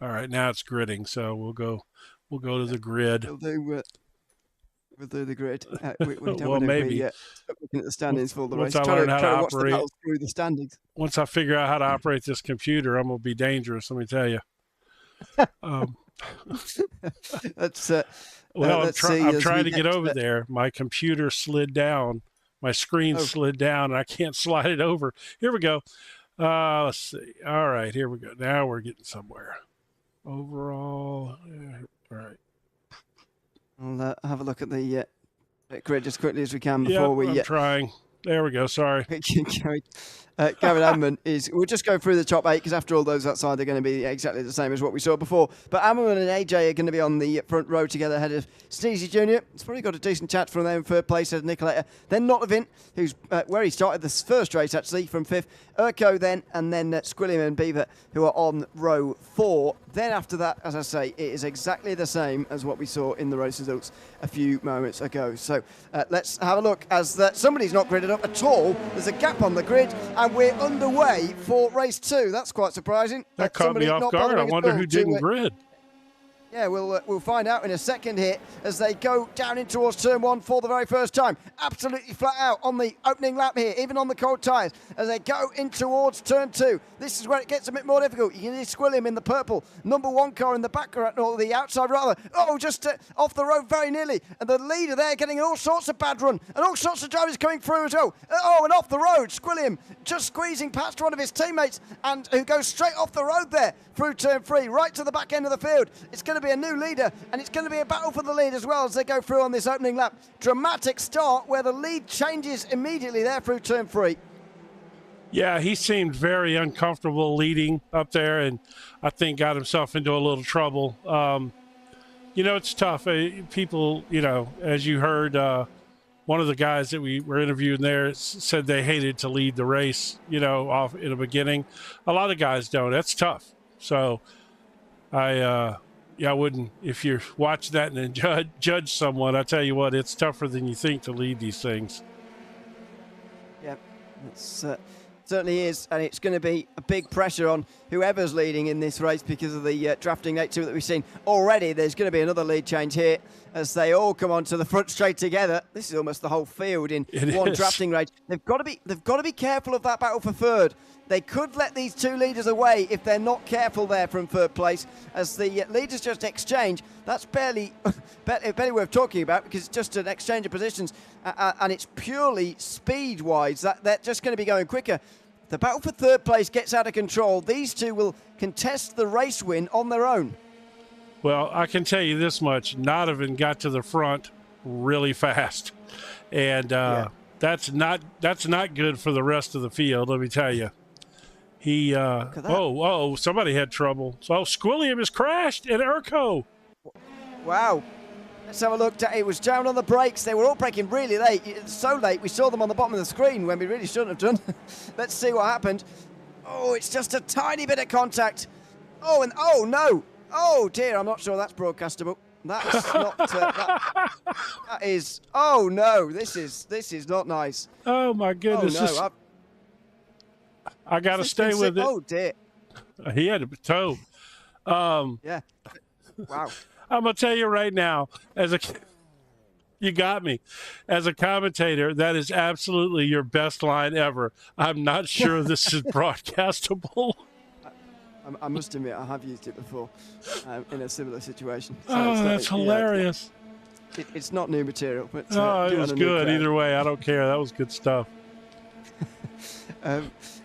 right, now it's gridding, so we'll go to the grid. We'll do the grid. We don't well, want to maybe be looking at the standings for the race. Once I learn how to operate through the standings. Once I figure out how to operate this computer, I'm gonna be dangerous. Let me tell you. Let's. I'm trying to get over there. My computer slid down. My screen slid down, and I can't slide it over. Here we go. Let's see. All right, here we go. Now we're getting somewhere. Overall, all right. I'll have a look at the grid as quickly as we can before we. I'm trying. There we go. Sorry. Gavin Amman we'll just go through the top 8, because after all, those outside are going to be exactly the same as what we saw before. But Amman and AJ are going to be on the front row together ahead of Sneezy Jr. It's probably got a decent chat from them in third place as Nicoletta. Then Notlevin, who's where he started this first race actually, from 5th. Urko then, and then Squilliam and Beaver, who are on row 4. Then after that, as I say, it is exactly the same as what we saw in the race results a few moments ago. So let's have a look as somebody's not gridded up at all. There's a gap on the grid, and we're underway for race 2. That's quite surprising. That caught me off guard. I wonder who didn't grid. Yeah, we'll find out in a second here as they go down in towards turn 1 for the very first time. Absolutely flat out on the opening lap here, even on the cold tyres, as they go in towards turn 2. This is where it gets a bit more difficult. You can see Squilliam in the purple, number 1 car in the background, or the outside rather. Oh, just off the road very nearly. And the leader there getting all sorts of bad run, and all sorts of drivers coming through as well. And off the road, Squilliam just squeezing past one of his teammates, and who goes straight off the road there through turn 3, right to the back end of the field. It's going to be a new leader, and it's going to be a battle for the lead as well as they go through on this opening lap. Dramatic start where the lead changes immediately there through turn 3. Yeah, he seemed very uncomfortable leading up there, and I think got himself into a little trouble. It's tough. People, as you heard, one of the guys that we were interviewing there said they hated to lead the race, off in the beginning. A lot of guys don't. That's tough. So I I wouldn't. If you watch that and then judge someone, I tell you what, it's tougher than you think to lead these things. Yeah, it's certainly is, and it's going to be a big pressure on whoever's leading in this race because of the drafting nature that we've seen already. There's going to be another lead change here as they all come onto the front straight together. This is almost the whole field in one drafting race. They've got to be careful of that battle for third. They could let these two leaders away if they're not careful there from third place. As the leaders just exchange, that's barely worth talking about because it's just an exchange of positions, and it's purely speed-wise. They're just going to be going quicker. If the battle for third place gets out of control, these two will contest the race win on their own. Well, I can tell you this much. Donovan got to the front really fast, and that's not good for the rest of the field, let me tell you. He, somebody had trouble. So Squilliam has crashed at Urco. Wow. Let's have a look. It was down on the brakes. They were all braking really late. So late, we saw them on the bottom of the screen when we really shouldn't have done. Let's see what happened. Oh, it's just a tiny bit of contact. Oh, and oh, no. Oh, dear, I'm not sure that's broadcastable. That's not, that is, oh, no, this is not nice. Oh, my goodness. Oh, no, I got to stay with it. Oh, dear. He had a toe. Yeah. Wow. I'm going to tell you right now, you got me. As a commentator, that is absolutely your best line ever. I'm not sure this is broadcastable. I must admit, I have used it before in a similar situation. So that's hilarious. It's not new material. But, it was good. Either way, I don't care. That was good stuff.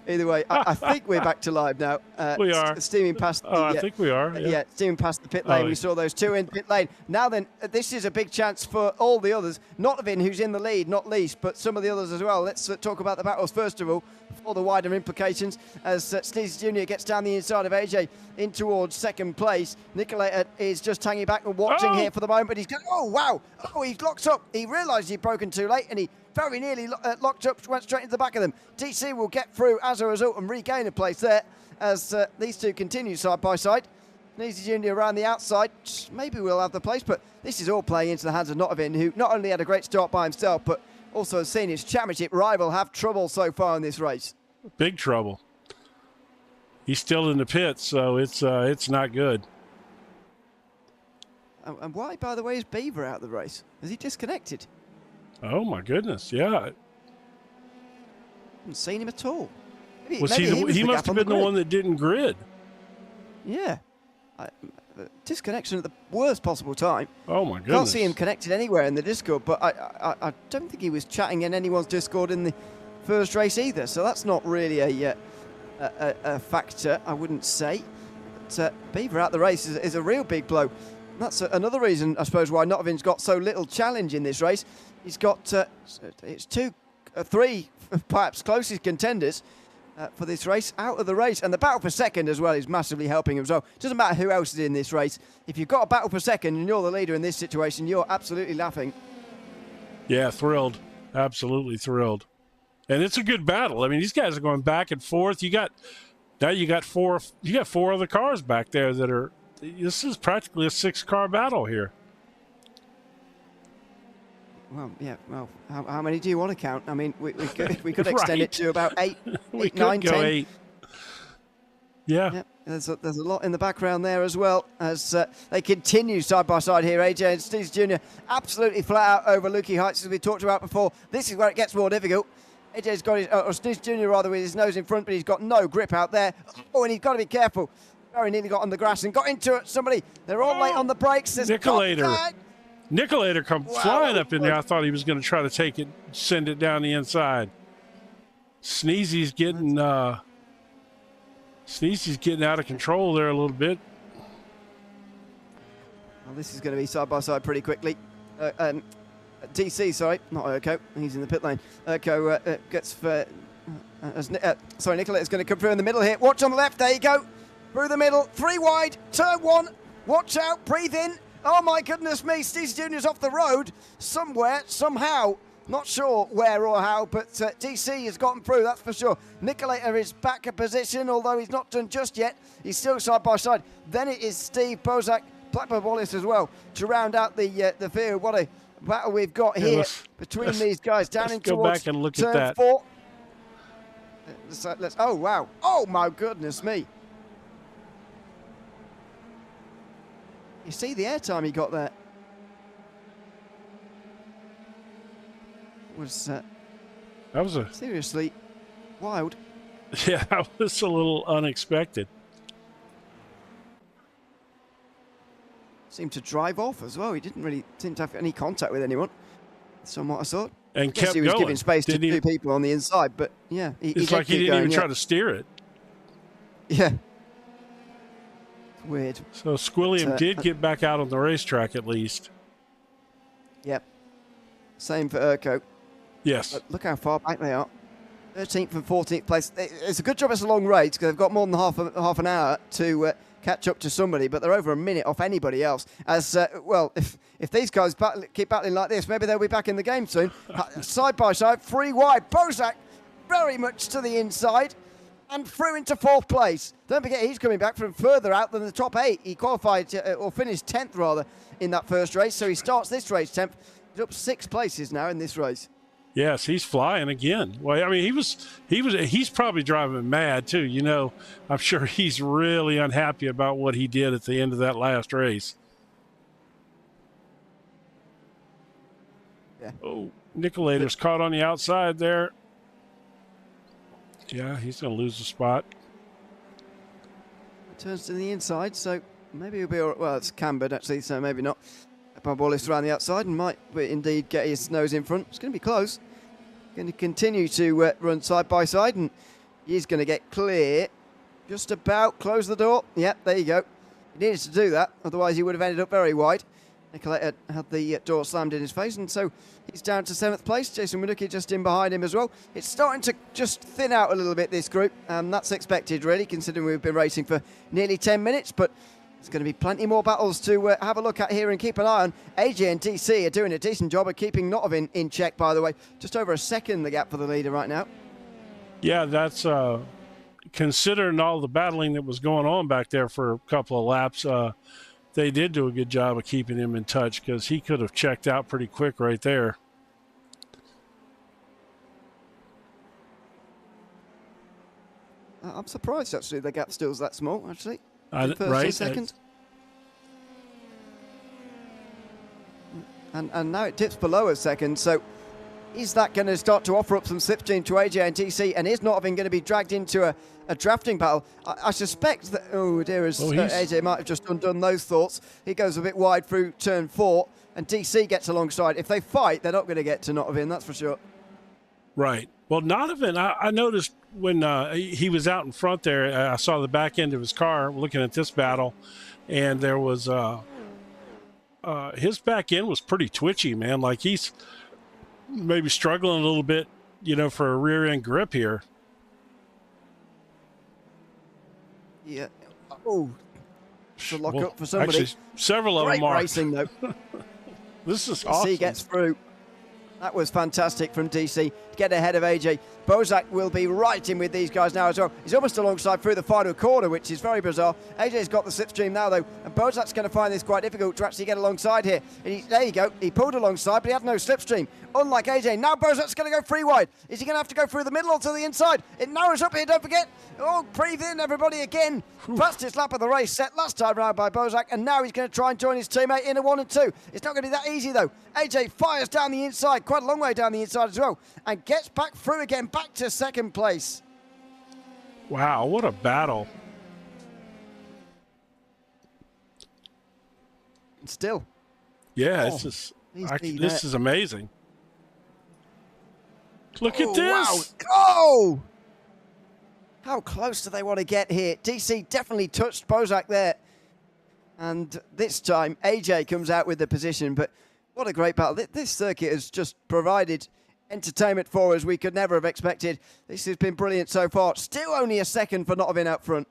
Either way, I think we're back to live now. We are. Steaming past the, I think we are. Yeah, steaming past the pit lane. We saw those two in pit lane. Now then, this is a big chance for all the others. Notvin, who's in the lead, not least, but some of the others as well. Let's talk about the battles first of all, for the wider implications. As Sneezy Jr. gets down the inside of AJ in towards second place. Nicolator is just hanging back and watching here for the moment. But he's going, oh, wow. Oh, he's locked up. He realised he'd broken too late and he very nearly locked up, went straight into the back of them. DC will get through as a result and regain a place there as these two continue side by side. Sneezy Jr. around the outside. Maybe we'll have the place, but this is all playing into the hands of Notovin, who not only had a great start by himself, but also has seen his championship rival have trouble so far in this race. Big trouble. He's still in the pits, so it's not good. And why, by the way, is Beaver out of the race? Is he disconnected? Oh, my goodness, yeah. I haven't seen him at all. Maybe he must have been the one that didn't grid. Yeah. Disconnection at the worst possible time. Oh, my goodness. Can't see him connected anywhere in the Discord, but I don't think he was chatting in anyone's Discord in the first race either, so that's not really a factor, I wouldn't say. But Beaver out the race is a real big blow. That's another reason, I suppose, why Notovin's got so little challenge in this race. He's got three, perhaps closest contenders for this race out of the race. And the battle for second as well is massively helping him as well. Doesn't matter who else is in this race. If you've got a battle for second and you're the leader in this situation, you're absolutely laughing. Yeah, thrilled. Absolutely thrilled. And it's a good battle. I mean, these guys are going back and forth. You got four other cars back there that are. This is practically a 6-car battle here. Well, yeah. Well, how many do you want to count? I mean, we could extend Right. it to about 8, We 9, could go 10. 8. Yeah. Yeah, there's a lot in the background there as well as they continue side by side here. AJ and Steve Jr. absolutely flat out over Lukey Heights as we talked about before. This is where it gets more difficult. AJ's got his, or Steve Jr. rather, with his nose in front, but he's got no grip out there. Oh, and he's got to be careful. Very nearly got on the grass and got into somebody. They're all late on the brakes. There's Nicolator come flying up in there. I thought he was going to try to take it, send it down the inside. Sneezy's getting out of control there a little bit. Well, this is going to be side by side pretty quickly. DC, sorry, not Urco. He's in the pit lane. Urco gets for. Nicolator's going to come through in the middle here. Watch on the left. There you go. Through the middle. 3 wide. Turn 1. Watch out. Breathe in. Oh my goodness me. Steve Jr.'s off the road somewhere, somehow. Not sure where or how, but DC has gotten through, that's for sure. Nicolator is back in position, although he's not done just yet. He's still side by side. Then it is Steve Bozak Blackbird Wallace as well to round out the field. What a battle we've got here between these guys. Down in go towards back and look turn at that. 4. Oh, wow. Oh, my goodness me. You see the airtime he got there? Was that was seriously wild. Yeah, that was a little unexpected. Seemed to drive off as well. He didn't really seem to have any contact with anyone. Somewhat I thought. And Guess kept he was going. giving space to Didn't he? 2 people on the inside, but yeah, It's like he didn't even try to steer it. Yeah. Weird. So Squilliam did get back out on the racetrack at least. Yep. Same for Urco. Yes. But look how far back they are. 13th and 14th place. It's a good job it's a long race because they've got more than half an hour to catch up to somebody, but they're over a minute off anybody else. As well, if these guys keep battling like this, maybe they'll be back in the game soon. Side by side, 3 wide. Bozak very much to the inside and through into 4th place. Don't forget he's coming back from further out than the top 8. He qualified or finished 10th rather in that first race, so he starts this race 10th. He's up 6 places now in this race. Yes, he's flying again. Well, I mean, he's probably driving mad too. You know, I'm sure he's really unhappy about what he did at the end of that last race. Yeah. Oh, Nicolator's caught on the outside there. Yeah, he's going to lose the spot. Turns to the inside, so maybe he'll be all right. Well, it's cambered actually, so maybe not. Bob Wallace around the outside and might indeed get his nose in front. It's going to be close. Going to continue to run side by side, and he's going to get clear. Just about close the door. Yep, there you go. He needed to do that, otherwise he would have ended up very wide. Nicolator had the door slammed in his face, and so he's down to 7th place. Jason Winucki just in behind him as well. It's starting to just thin out a little bit, this group, and that's expected really, considering we've been racing for nearly 10 minutes, but there's going to be plenty more battles to have a look at here and keep an eye on. AJ and DC are doing a decent job of keeping Notovin in check, by the way. Just over a second the gap for the leader right now. Yeah, that's considering all the battling that was going on back there for a couple of laps. They did do a good job of keeping him in touch because he could have checked out pretty quick right there. I'm surprised, actually, the gap still's that small, actually. First Right. and second. And now it dips below a second, so is that going to start to offer up some slipstream to AJ and TC, and is Notovin going to be dragged into a drafting battle? I suspect that, oh dear, AJ might have just undone those thoughts. He goes a bit wide through turn 4, and DC gets alongside. If they fight, they're not going to get to Notovin, that's for sure. Right. Well, Notovin, I noticed when he was out in front there, I saw the back end of his car looking at this battle, and there was his back end was pretty twitchy, man. Like he's maybe struggling a little bit, you know, for a rear end grip here. Yeah. Oh, it's a lock up for somebody. Actually, several of them are. Great racing, though. This is awesome. DC gets through. That was fantastic from DC to get ahead of AJ. Bozak will be right in with these guys now as well. He's almost alongside through the final corner, which is very bizarre. AJ's got the slipstream now, though, and Bozak's going to find this quite difficult to actually get alongside here. And there you go. He pulled alongside, but he had no slipstream. Unlike AJ, now Bozak's going to go 3 wide. Is he going to have to go through the middle or to the inside? It narrows up here, don't forget. Oh, breathe in, everybody, again. Fastest lap of the race set last time round by Bozak, and now he's going to try and join his teammate in a 1 and 2. It's not going to be that easy, though. AJ fires down the inside, quite a long way down the inside as well, and gets back through again, back to 2nd place. Wow, what a battle. Still. Yeah, it's just, this is amazing. Look at this. Wow. Oh! How close do they want to get here? DC definitely touched Bozak there. And this time, AJ comes out with the position, but what a great battle. This circuit has just provided entertainment for us we could never have expected. This has been brilliant so far. Still only a second for Notovin out front.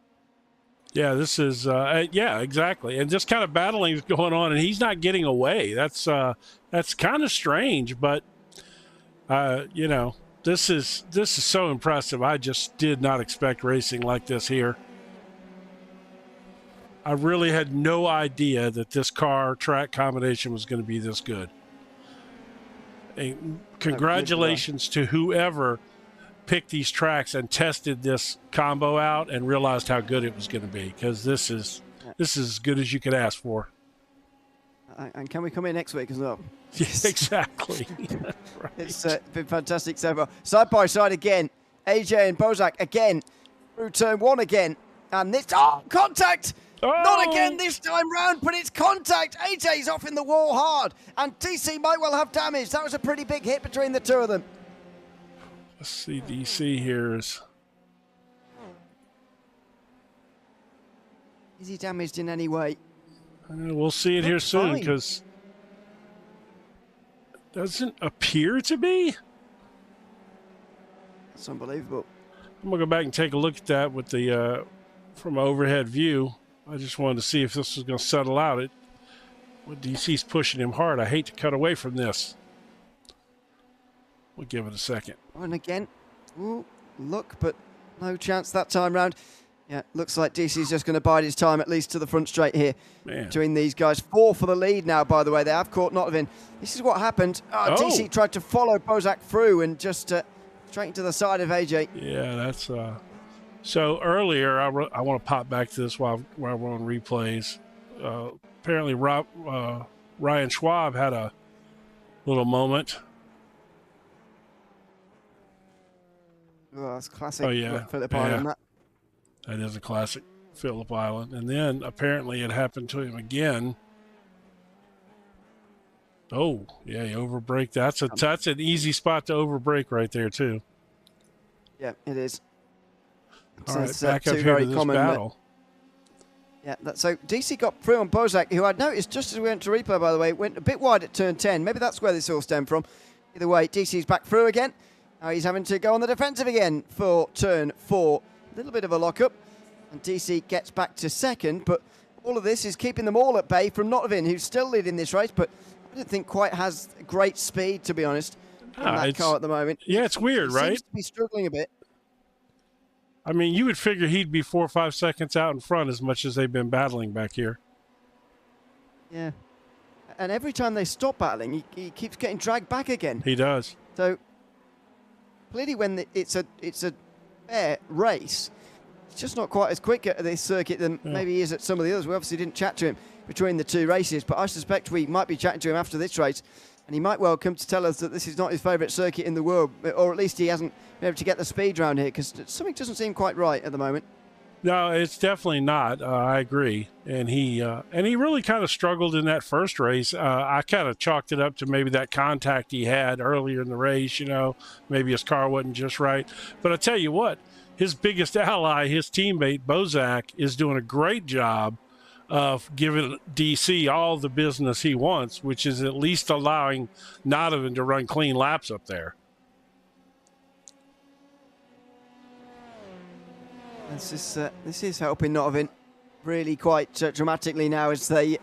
Yeah, this is, yeah, exactly. And just kind of battling is going on, and he's not getting away. That's kind of strange, but, you know, this is so impressive. I just did not expect racing like this here. I really had no idea that this car track combination was going to be this good. And congratulations to whoever picked these tracks and tested this combo out and realized how good it was going to be, because this is as good as you could ask for. And can we come in next week as well? Yes, exactly. Right. It's been fantastic so far. Side by side again. AJ and Bozak again through turn 1 again. And this contact! Oh! Not again this time round, but it's contact. AJ's off in the wall hard, and DC might well have damage. That was a pretty big hit between the two of them. Let's see, DC here is... Is he damaged in any way? We'll see it here soon, because it doesn't appear to be. That's unbelievable. I'm going to go back and take a look at that with the from overhead view. I just wanted to see if this was going to settle out. DC's pushing him hard. I hate to cut away from this. We'll give it a second. And again, look, but no chance that time round. Yeah, looks like DC's just going to bide his time, at least to the front straight here. Man. Between these guys. 4 for the lead now, by the way. They have caught Notvin. This is what happened. DC tried to follow Bozak through and just straight into the side of AJ. Yeah, that's... So earlier, I want to pop back to this while we're on replays. Apparently, Ryan Schwab had a little moment. Oh, that's classic. Oh, yeah. Phillip Island, that. That is a classic Phillip Island. And then apparently it happened to him again. Oh, yeah, he overbraked. That's an easy spot to overbrake right there, too. Yeah, it is. All right, back up here to this battle. So DC got through on Bozak, who I'd noticed just as we went to replay, by the way, went a bit wide at turn 10. Maybe that's where this all stemmed from. Either way, DC's back through again. Now he's having to go on the defensive again for turn 4. A little bit of a lockup, and DC gets back to second, but all of this is keeping them all at bay from Notvin, who's still leading this race, but I don't think quite has great speed, to be honest, in that car at the moment. Yeah, it's weird, right? Seems to be struggling a bit. I mean, you would figure he'd be 4 or 5 seconds out in front as much as they've been battling back here. Yeah. And every time they stop battling, he keeps getting dragged back again. He does. So, clearly when it's a fair race, it's just not quite as quick at this circuit than maybe he is at some of the others. We obviously didn't chat to him between the two races, but I suspect we might be chatting to him after this race, and he might well come to tell us that this is not his favourite circuit in the world, or at least he hasn't been able to get the speed round here, because something doesn't seem quite right at the moment. No, it's definitely not. I agree. And he really kind of struggled in that first race. I kind of chalked it up to maybe that contact he had earlier in the race, maybe his car wasn't just right. But I tell you what, his biggest ally, his teammate, Bozak, is doing a great job of giving DC all the business he wants, which is at least allowing Notvin to run clean laps up there. This is helping Notvin really quite dramatically now as they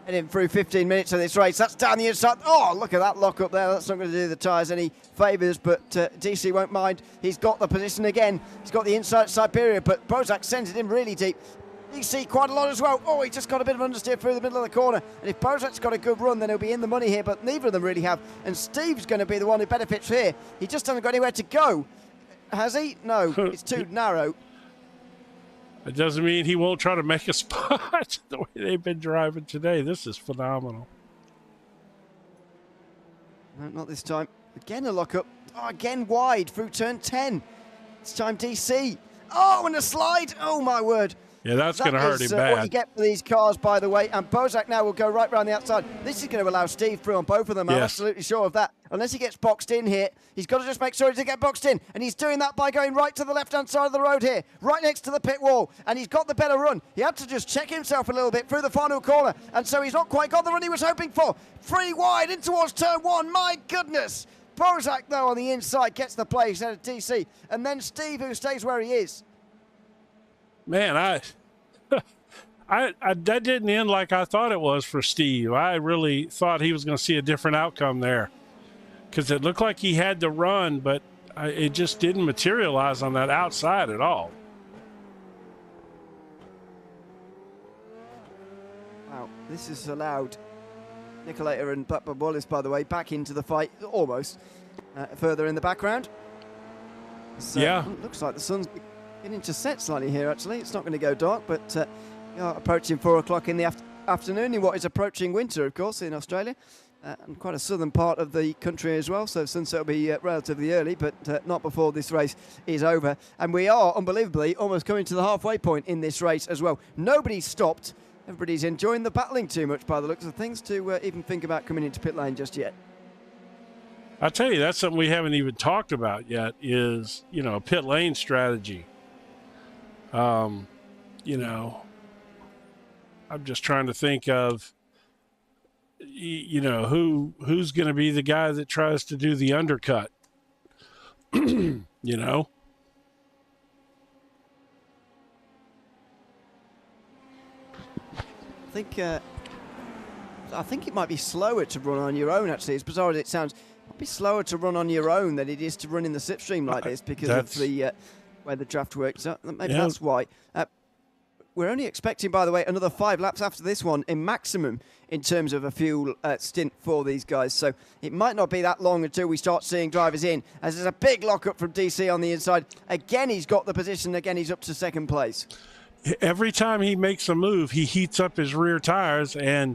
head in through 15 minutes of this race. That's down the inside. Oh, look at that lock up there. That's not going to do the tyres any favours, but DC won't mind. He's got the position again. He's got the inside Siberia, but Bozak sends it in really deep. DC quite a lot as well. Oh, he just got a bit of understeer through the middle of the corner. And if Bozak's got a good run, then he'll be in the money here, but neither of them really have. And Steve's going to be the one who benefits here. He just hasn't got anywhere to go. Has he? No, it's too narrow. It doesn't mean he won't try to make a spot the way they've been driving today. This is phenomenal. No, not this time. Again a lockup. Oh, again wide through turn 10. This time DC. Oh, and a slide. Oh, my word. Yeah, that's going to hurt him bad. What you get for these cars, by the way. And Bozak now will go right round the outside. This is going to allow Steve through on both of them. I'm absolutely sure of that. Unless he gets boxed in here, he's got to just make sure he doesn't get boxed in. And he's doing that by going right to the left-hand side of the road here, right next to the pit wall. And he's got the better run. He had to just check himself a little bit through the final corner. And so he's not quite got the run he was hoping for. 3 wide in towards turn 1. My goodness. Bozak, though, on the inside gets the place out of DC. And then Steve, who stays where he is. Man, that didn't end like I thought it was for Steve. I really thought he was going to see a different outcome there, because it looked like he had the run, but it just didn't materialize on that outside at all. this has allowed Nicolaita and Blackburn Wallace, by the way, back into the fight, almost, further in the background. So, Yeah. Looks like the sun's beginning to set slightly here, actually. It's not going to go dark, but we are approaching 4 o'clock in the afternoon in what is approaching winter, of course, in Australia. And quite a southern part of the country as well, so sunset will be relatively early, but not before this race is over. And we are, unbelievably, almost coming to the halfway point in this race as well. Nobody's stopped. Everybody's enjoying the battling too much by the looks of things to even think about coming into pit lane just yet. I tell you, that's something we haven't even talked about yet is, pit lane strategy. I'm just trying to think of, who's going to be the guy that tries to do the undercut. I think it might be slower to run on your own, actually. As bizarre as it sounds, it might be slower to run on your own than it is to run in the slipstream like this because of the way the draft works. So maybe that's why. We're only expecting, by the way, another 5 laps after this one in maximum in terms of a fuel stint for these guys. So it might not be that long until we start seeing drivers in, as there's a big lockup from DC on the inside. Again, he's got the position. Again, he's up to second place. Every time he makes a move, he heats up his rear tires, and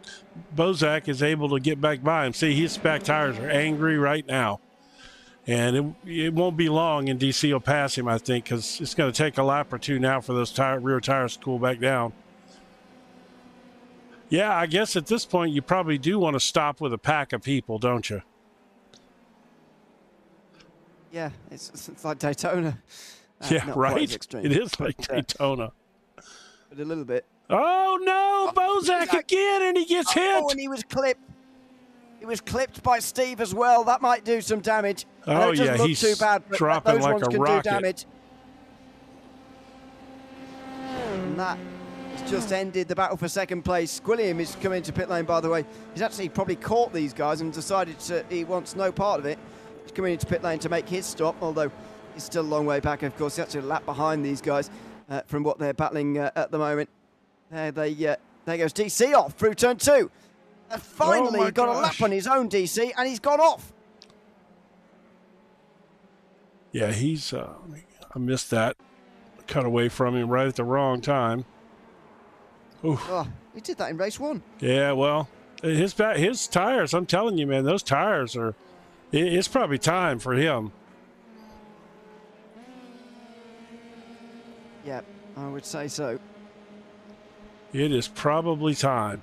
Bozak is able to get back by him. See, his back tires are angry right now. And it won't be long, and DC will pass him, I think, because it's going to take a lap or two now for those rear tires to cool back down. Yeah, I guess at this point you probably do want to stop with a pack of people, don't you? Yeah, it's like Daytona. Yeah, right? It is like Daytona. But a little bit. Oh, no, Bozak again, and he gets hit. Oh, and he was clipped. He was clipped by Steve as well. That might do some damage. Oh, it doesn't look he's too bad, but dropping those like ones a can rocket. do damage. And that has just ended the battle for second place. Cunningham is coming into pit lane, by the way. He's actually probably caught these guys and decided he wants no part of it. He's coming into pit lane to make his stop, although he's still a long way back. Of course, he's actually a lap behind these guys from what they're battling at the moment. There goes DC off through turn 2. And finally, got a lap on his own, DC, and he's gone off. Yeah, I missed that. Cut away from him right at the wrong time. Oof. Oh, he did that in race 1. Yeah, well, his tires, I'm telling you, man, those tires it's probably time for him. Yeah, I would say so. It is probably time.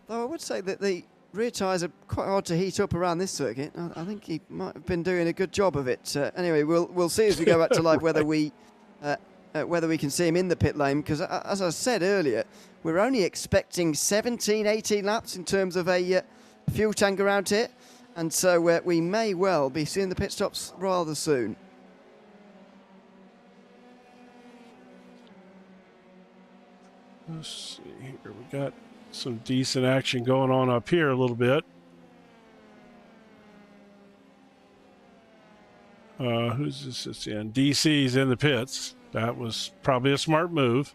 Though I would say that the rear tyres are quite hard to heat up around this circuit. I think he might have been doing a good job of it. Anyway, we'll see as we go back to live whether we can see him in the pit lane. Because as I said earlier, we're only expecting 17, 18 laps in terms of a fuel tank around here, and so we may well be seeing the pit stops rather soon. Let's see here. We got some decent action going on up here a little bit. Who's this in? DC's in the pits. That was probably a smart move.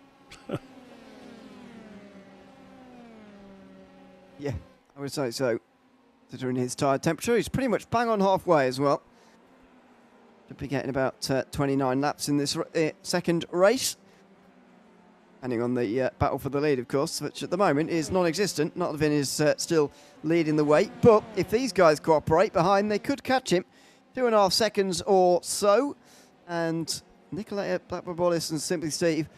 Yeah, I would say so. Considering his tyre temperature, he's pretty much bang on halfway as well. Should be getting about 29 laps in this second race. Depending on the battle for the lead, of course, which at the moment is non-existent. Notvin is still leading the way, but if these guys cooperate behind, they could catch him. 2.5 seconds or so. And Nicolaita, Blackburn Wallace and Simply Steve,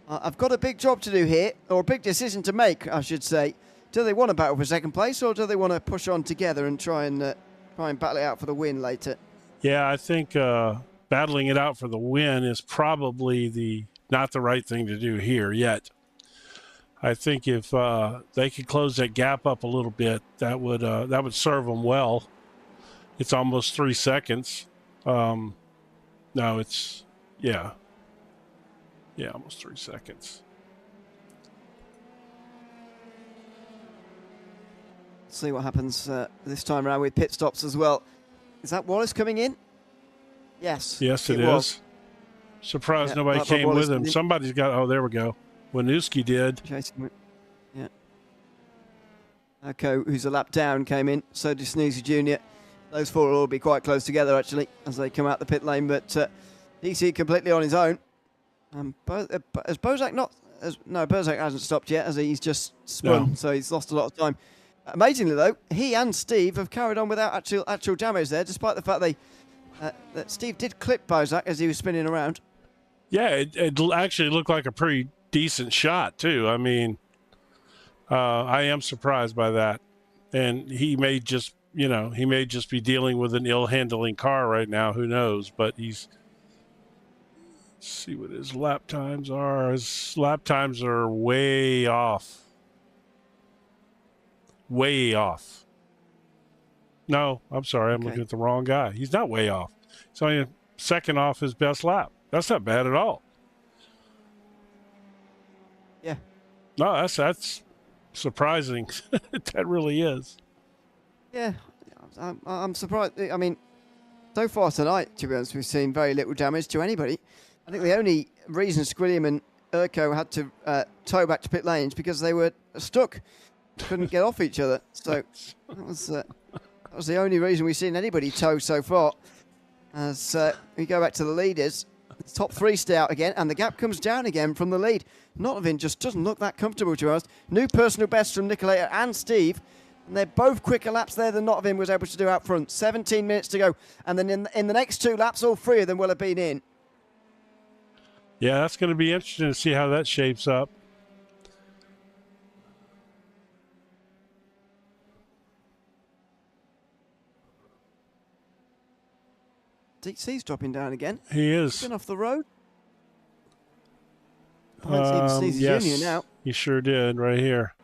I've got a big job to do here, or a big decision to make, I should say. Do they want to battle for second place, or do they want to push on together and try and battle it out for the win later? Yeah, I think battling it out for the win is probably not the right thing to do here yet. I think if they could close that gap up a little bit, that would serve them well. It's almost 3 seconds. No, it's almost 3 seconds. See what happens this time around with pit stops as well. Is that Wallace coming in? Yes. Yes, it is. Surprised nobody came with him. Somebody's got. Oh, there we go. Winuski did. Yeah. Oko, who's a lap down, came in. So did Sneezy Jr. Those four will all be quite close together, actually, as they come out the pit lane. But DC completely on his own. Has Bozak not... no, Bozak hasn't stopped yet, as he's just spun, so he's lost a lot of time. Amazingly, though, he and Steve have carried on without actual damage there, despite the fact that Steve did clip Bozak as he was spinning around. Yeah, it actually looked like a pretty decent shot, too. I mean, I am surprised by that. And he may just, be dealing with an ill-handling car right now. Who knows? But let's see what his lap times are. His lap times are way off. Way off. No, I'm sorry. I'm looking at the wrong guy. He's not way off. He's only a second off his best lap. That's not bad at all. Yeah. No, that's surprising. That really is. Yeah, I'm surprised. I mean, so far tonight, to be honest, we've seen very little damage to anybody. I think the only reason Squilliam and Urko had to tow back to pit lanes because they were stuck, couldn't get off each other. So that was the only reason we've seen anybody tow so far. As we go back to the leaders, the top three stay out again, and the gap comes down again from the lead. Notvin just doesn't look that comfortable, to be honest. New personal best from Nicolator and Steve. And they're both quicker laps there than Notvin was able to do out front. 17 minutes to go. And then in the next two laps, all three of them will have been in. Yeah, that's going to be interesting to see how that shapes up. DC's dropping down again. He is. He's been off the road. Yes, Junior now. He sure did, right here.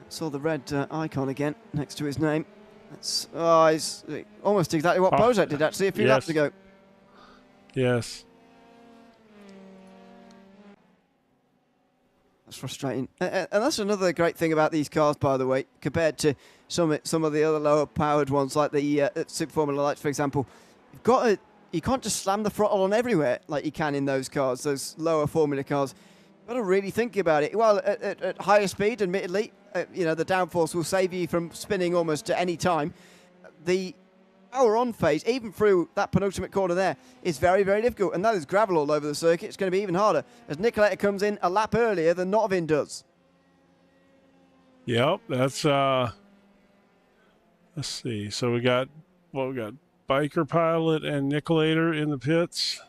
Saw the red icon again next to his name. That's he's almost exactly what Bozak did actually a few laps ago. Yes. That's frustrating. And that's another great thing about these cars, by the way, compared to some of the other lower powered ones like the Super Formula Lights, for example. You can't just slam the throttle on everywhere like you can in those cars, those lower Formula cars. You've got to really think about it. Well, at higher speed, admittedly, the downforce will save you from spinning almost at any time. The power on phase, even through that penultimate corner there, is very, very difficult. And that is gravel all over the circuit. It's going to be even harder as Nicolator comes in a lap earlier than Notvin does. Yep, that's let's see. So we got Biker Pilot and Nicolator in the pits.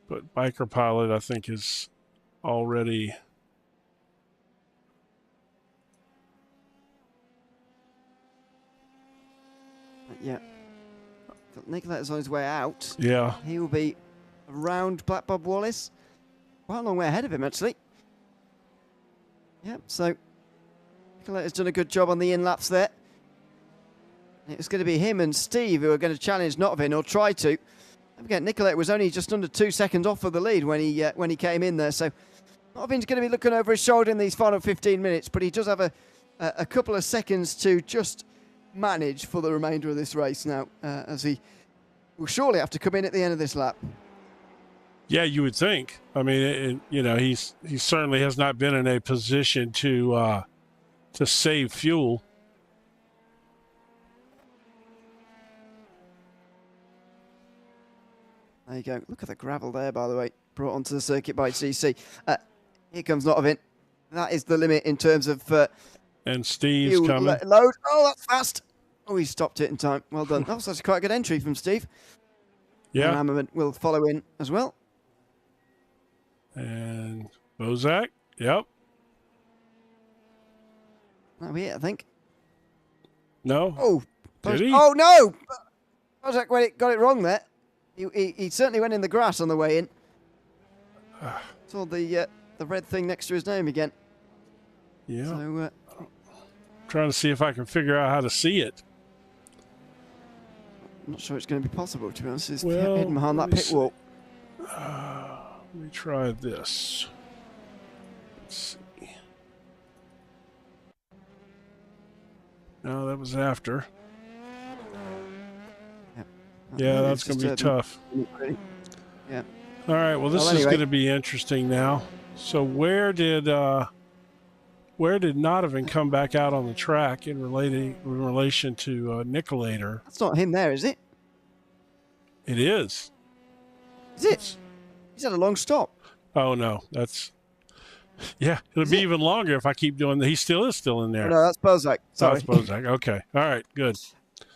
But Biker Pilot, I think, is already... Yeah. Nicolator's on his way out. Yeah. He will be around Black Bob Wallace. Quite a long way ahead of him, actually. Yeah, so Nicolator's done a good job on the in-laps there. It's going to be him and Steve who are going to challenge Notvin, or try to. Don't forget, Nicolator was only just under 2 seconds off of the lead when he came in there. So Notvin's going to be looking over his shoulder in these final 15 minutes, but he does have a couple of seconds to just manage for the remainder of this race now, as he will surely have to come in at the end of this lap. Yeah, you would think. I mean, he certainly has not been in a position to save fuel. There you go. Look at the gravel there, by the way, brought onto the circuit by CC. Here comes Notvin. That is the limit in terms of and Steve's coming. Load. Oh, that's fast. Oh, he stopped it in time. Well done. That was actually quite a good entry from Steve. Yeah. And Hammerman will follow in as well. And Bozak. Yep. That'll be it, I think. No. Oh. Did he? Oh, no. Bozak got it wrong there. He certainly went in the grass on the way in. Saw the red thing next to his name again. Yeah. So, trying to see if I can figure out how to see it. I'm not sure it's going to be possible, to be honest. It's Well, hidden behind that pit wall. Let me try this. Let's see. No, that was after. Yep. Yeah, that's going to be tough. Yeah. All right. Well, this is anyway. going to be interesting now. So where did Nodovan come back out on the track in relation to Nicolator? That's not him there, is it? It is. Is it? He's had a long stop. Oh no, yeah. It'll be even longer if I keep doing that. He still is still in there. Oh, no, that's Bozak. Sorry. Oh, Bozak. Okay. All right. Good.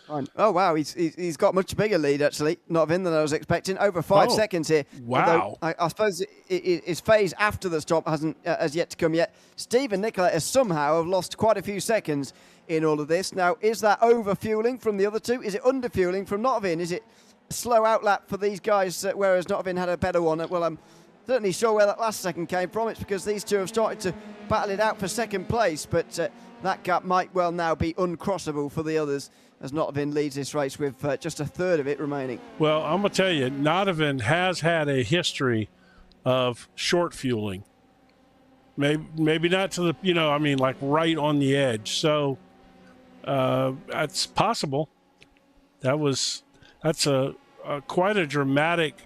Fine. Oh wow, he's got a much bigger lead actually. Nodovan than I was expecting. Over 5 seconds here. Wow. Although I suppose his phase after the stop hasn't as yet to come yet. Steve and Nicolator somehow have lost quite a few seconds in all of this. Now, is that over fueling from the other two? Is it under fueling from Nodovan? Is it a slow outlap for these guys, whereas Nodovan had a better one? Well, I'm certainly sure where that last second came from. It's because these two have started to battle it out for second place, but that gap might well now be uncrossable for the others, as Nodovan leads this race with just a third of it remaining. Well, I'm going to tell you, Nodovan has had a history of short fueling. Maybe not to the, like right on the edge. So that's possible. That's a quite a dramatic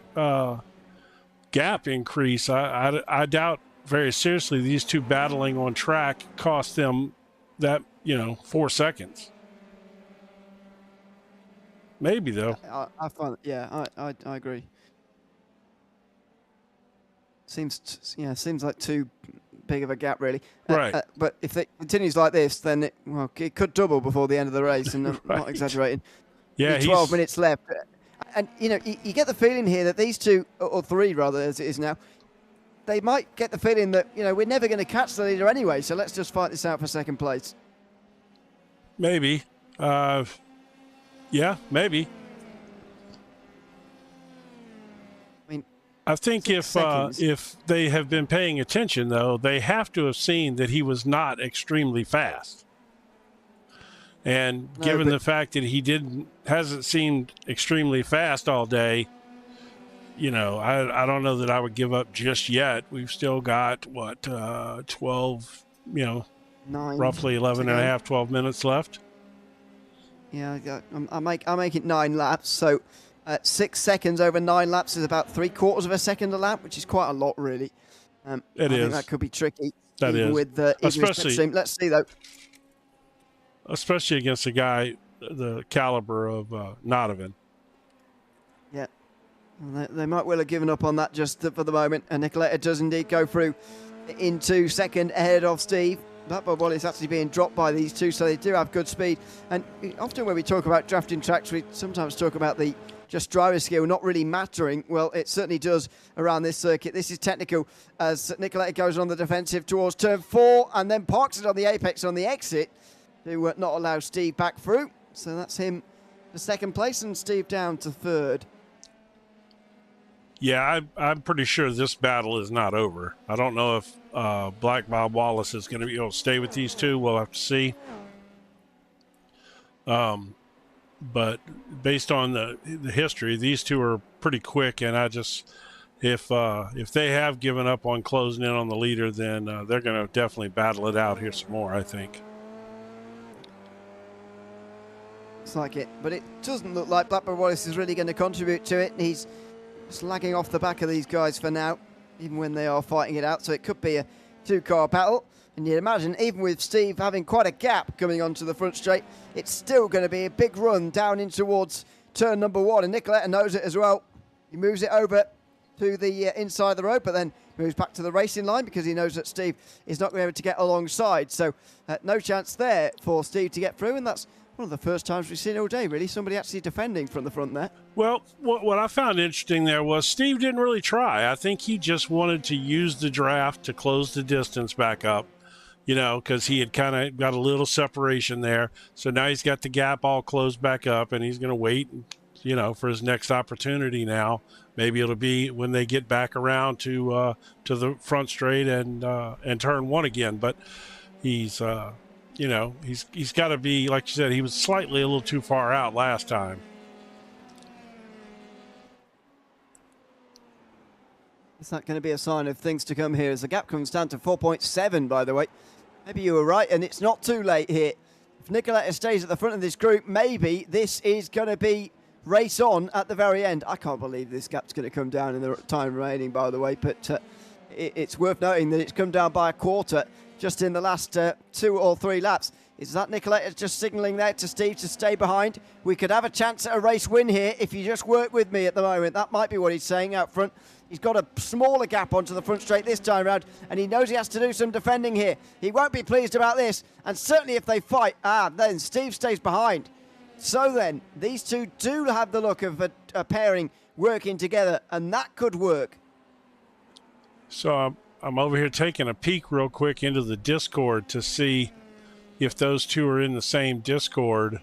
gap increase. I doubt very seriously these two battling on track cost them that 4 seconds. Maybe though. I find, I agree. Seems like too big of a gap, really. Right. But if it continues like this, then it could double before the end of the race, and I'm not exaggerating. Yeah, 12 minutes left, and you get the feeling here that these two, or three rather, as it is now, they might get the feeling that we're never going to catch the leader anyway. So let's just fight this out for second place. Maybe. Yeah, maybe. I think if they have been paying attention, though, they have to have seen that he was not extremely fast. And given the fact that he hasn't seemed extremely fast all day, I don't know that I would give up just yet. We've still got 12, 9, roughly 11 and a half, 12 minutes left. Yeah, I make it 9 laps. So 6 seconds over 9 laps is about 3/4 of a second a lap, which is quite a lot, really. I think that could be tricky. That even is. with Especially, let's see though. Especially against a guy the caliber of Nodovan. Yeah. They might well have given up on that just for the moment. And Nicolator does indeed go through into second ahead of Steve. Blackboard Wall is actually being dropped by these two, so they do have good speed. And often when we talk about drafting tracks, we sometimes talk about the just driver skill not really mattering. Well, it certainly does around this circuit. This is technical as Nicolator goes on the defensive towards turn 4 and then parks it on the apex on the exit to not allow Steve back through. So that's him for second place and Steve down to third. Yeah, I'm pretty sure this battle is not over. I don't know if Black Bob Wallace is going to be able to stay with these two. We'll have to see. But based on the history, these two are pretty quick, and if they have given up on closing in on the leader, then they're going to definitely battle it out here some more, I think. Looks like it, but it doesn't look like Blackburn Wallace is really going to contribute to it. He's slagging off the back of these guys for now, even when they are fighting it out. So it could be a 2-car battle. And you'd imagine, even with Steve having quite a gap coming onto the front straight, it's still going to be a big run down in towards turn number 1. And Nicolator knows it as well. He moves it over to the inside the road, but then moves back to the racing line because he knows that Steve is not going to be able to get alongside. So no chance there for Steve to get through. And that's one of the first times we've seen all day, really. Somebody actually defending from the front there. Well, what I found interesting there was Steve didn't really try. I think he just wanted to use the draft to close the distance back up, because he had kind of got a little separation there. So now he's got the gap all closed back up, and he's going to wait, for his next opportunity now. Maybe it'll be when they get back around to the front straight and turn 1 again. But he's he's got to be, like you said, he was slightly a little too far out last time. Is that going to be a sign of things to come here as the gap comes down to 4.7, by the way? Maybe you were right, and it's not too late here. If Nicolator stays at the front of this group, maybe this is going to be race on at the very end. I can't believe this gap's going to come down in the time remaining, by the way, but it's worth noting that it's come down by a quarter just in the last 2 or 3 laps. Is that Nicolator just signalling there to Steve to stay behind? We could have a chance at a race win here if you just work with me at the moment. That might be what he's saying out front. He's got a smaller gap onto the front straight this time round, and he knows he has to do some defending here. He won't be pleased about this, and certainly if they fight, then Steve stays behind. So then, these two do have the look of a pairing working together, and that could work. So I'm over here taking a peek real quick into the Discord to see if those two are in the same Discord.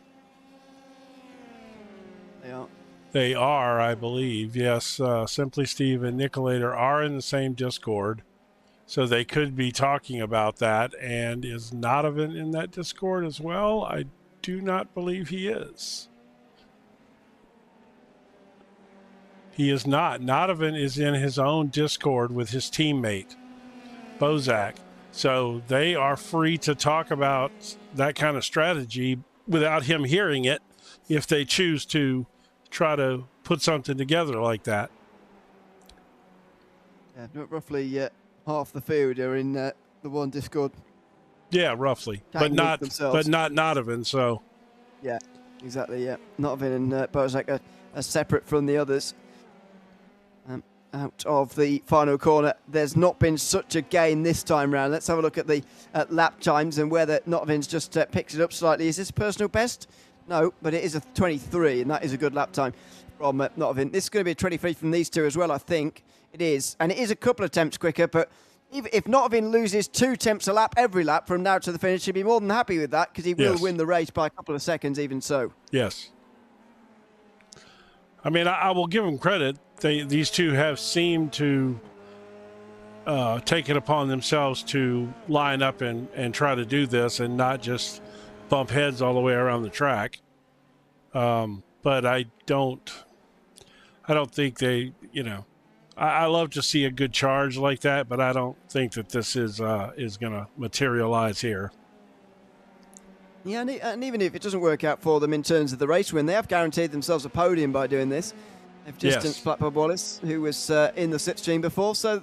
They are. They are, I believe. Yes, Simply Steve and Nicolator are in the same Discord. So they could be talking about that. And is Nodovan in that Discord as well? I do not believe he is. He is not. Nodovan is in his own Discord with his teammate, Bozak. So they are free to talk about that kind of strategy without him hearing it if they choose to try to put something together like that. Yeah, roughly half the field are in the one Discord. Yeah, roughly, but not Nodovan. So yeah, exactly. Yeah, Nodovan and Bozak are separate from the others. Out of the final corner, there's not been such a gain this time round. Let's have a look at the lap times and whether Notovan's just picks it up slightly. Is this personal best? No, but it is a 23, and that is a good lap time from Notovan. This is going to be a 23 from these two as well, I think. It is, and it is a couple of tenths quicker, but if Notovan loses 2 tenths a lap every lap from now to the finish, he'll be more than happy with that because he will win the race by a couple of seconds even so. Yes. I mean, I will give them credit. These two have seemed to take it upon themselves to line up and try to do this and not just bump heads all the way around the track. But I don't think they, I love to see a good charge like that, but I don't think that this is going to materialize here. Yeah, and even if it doesn't work out for them in terms of the race win, they have guaranteed themselves a podium by doing this. They've distanced Blackbird Wallace, who was in the slipstream before. So,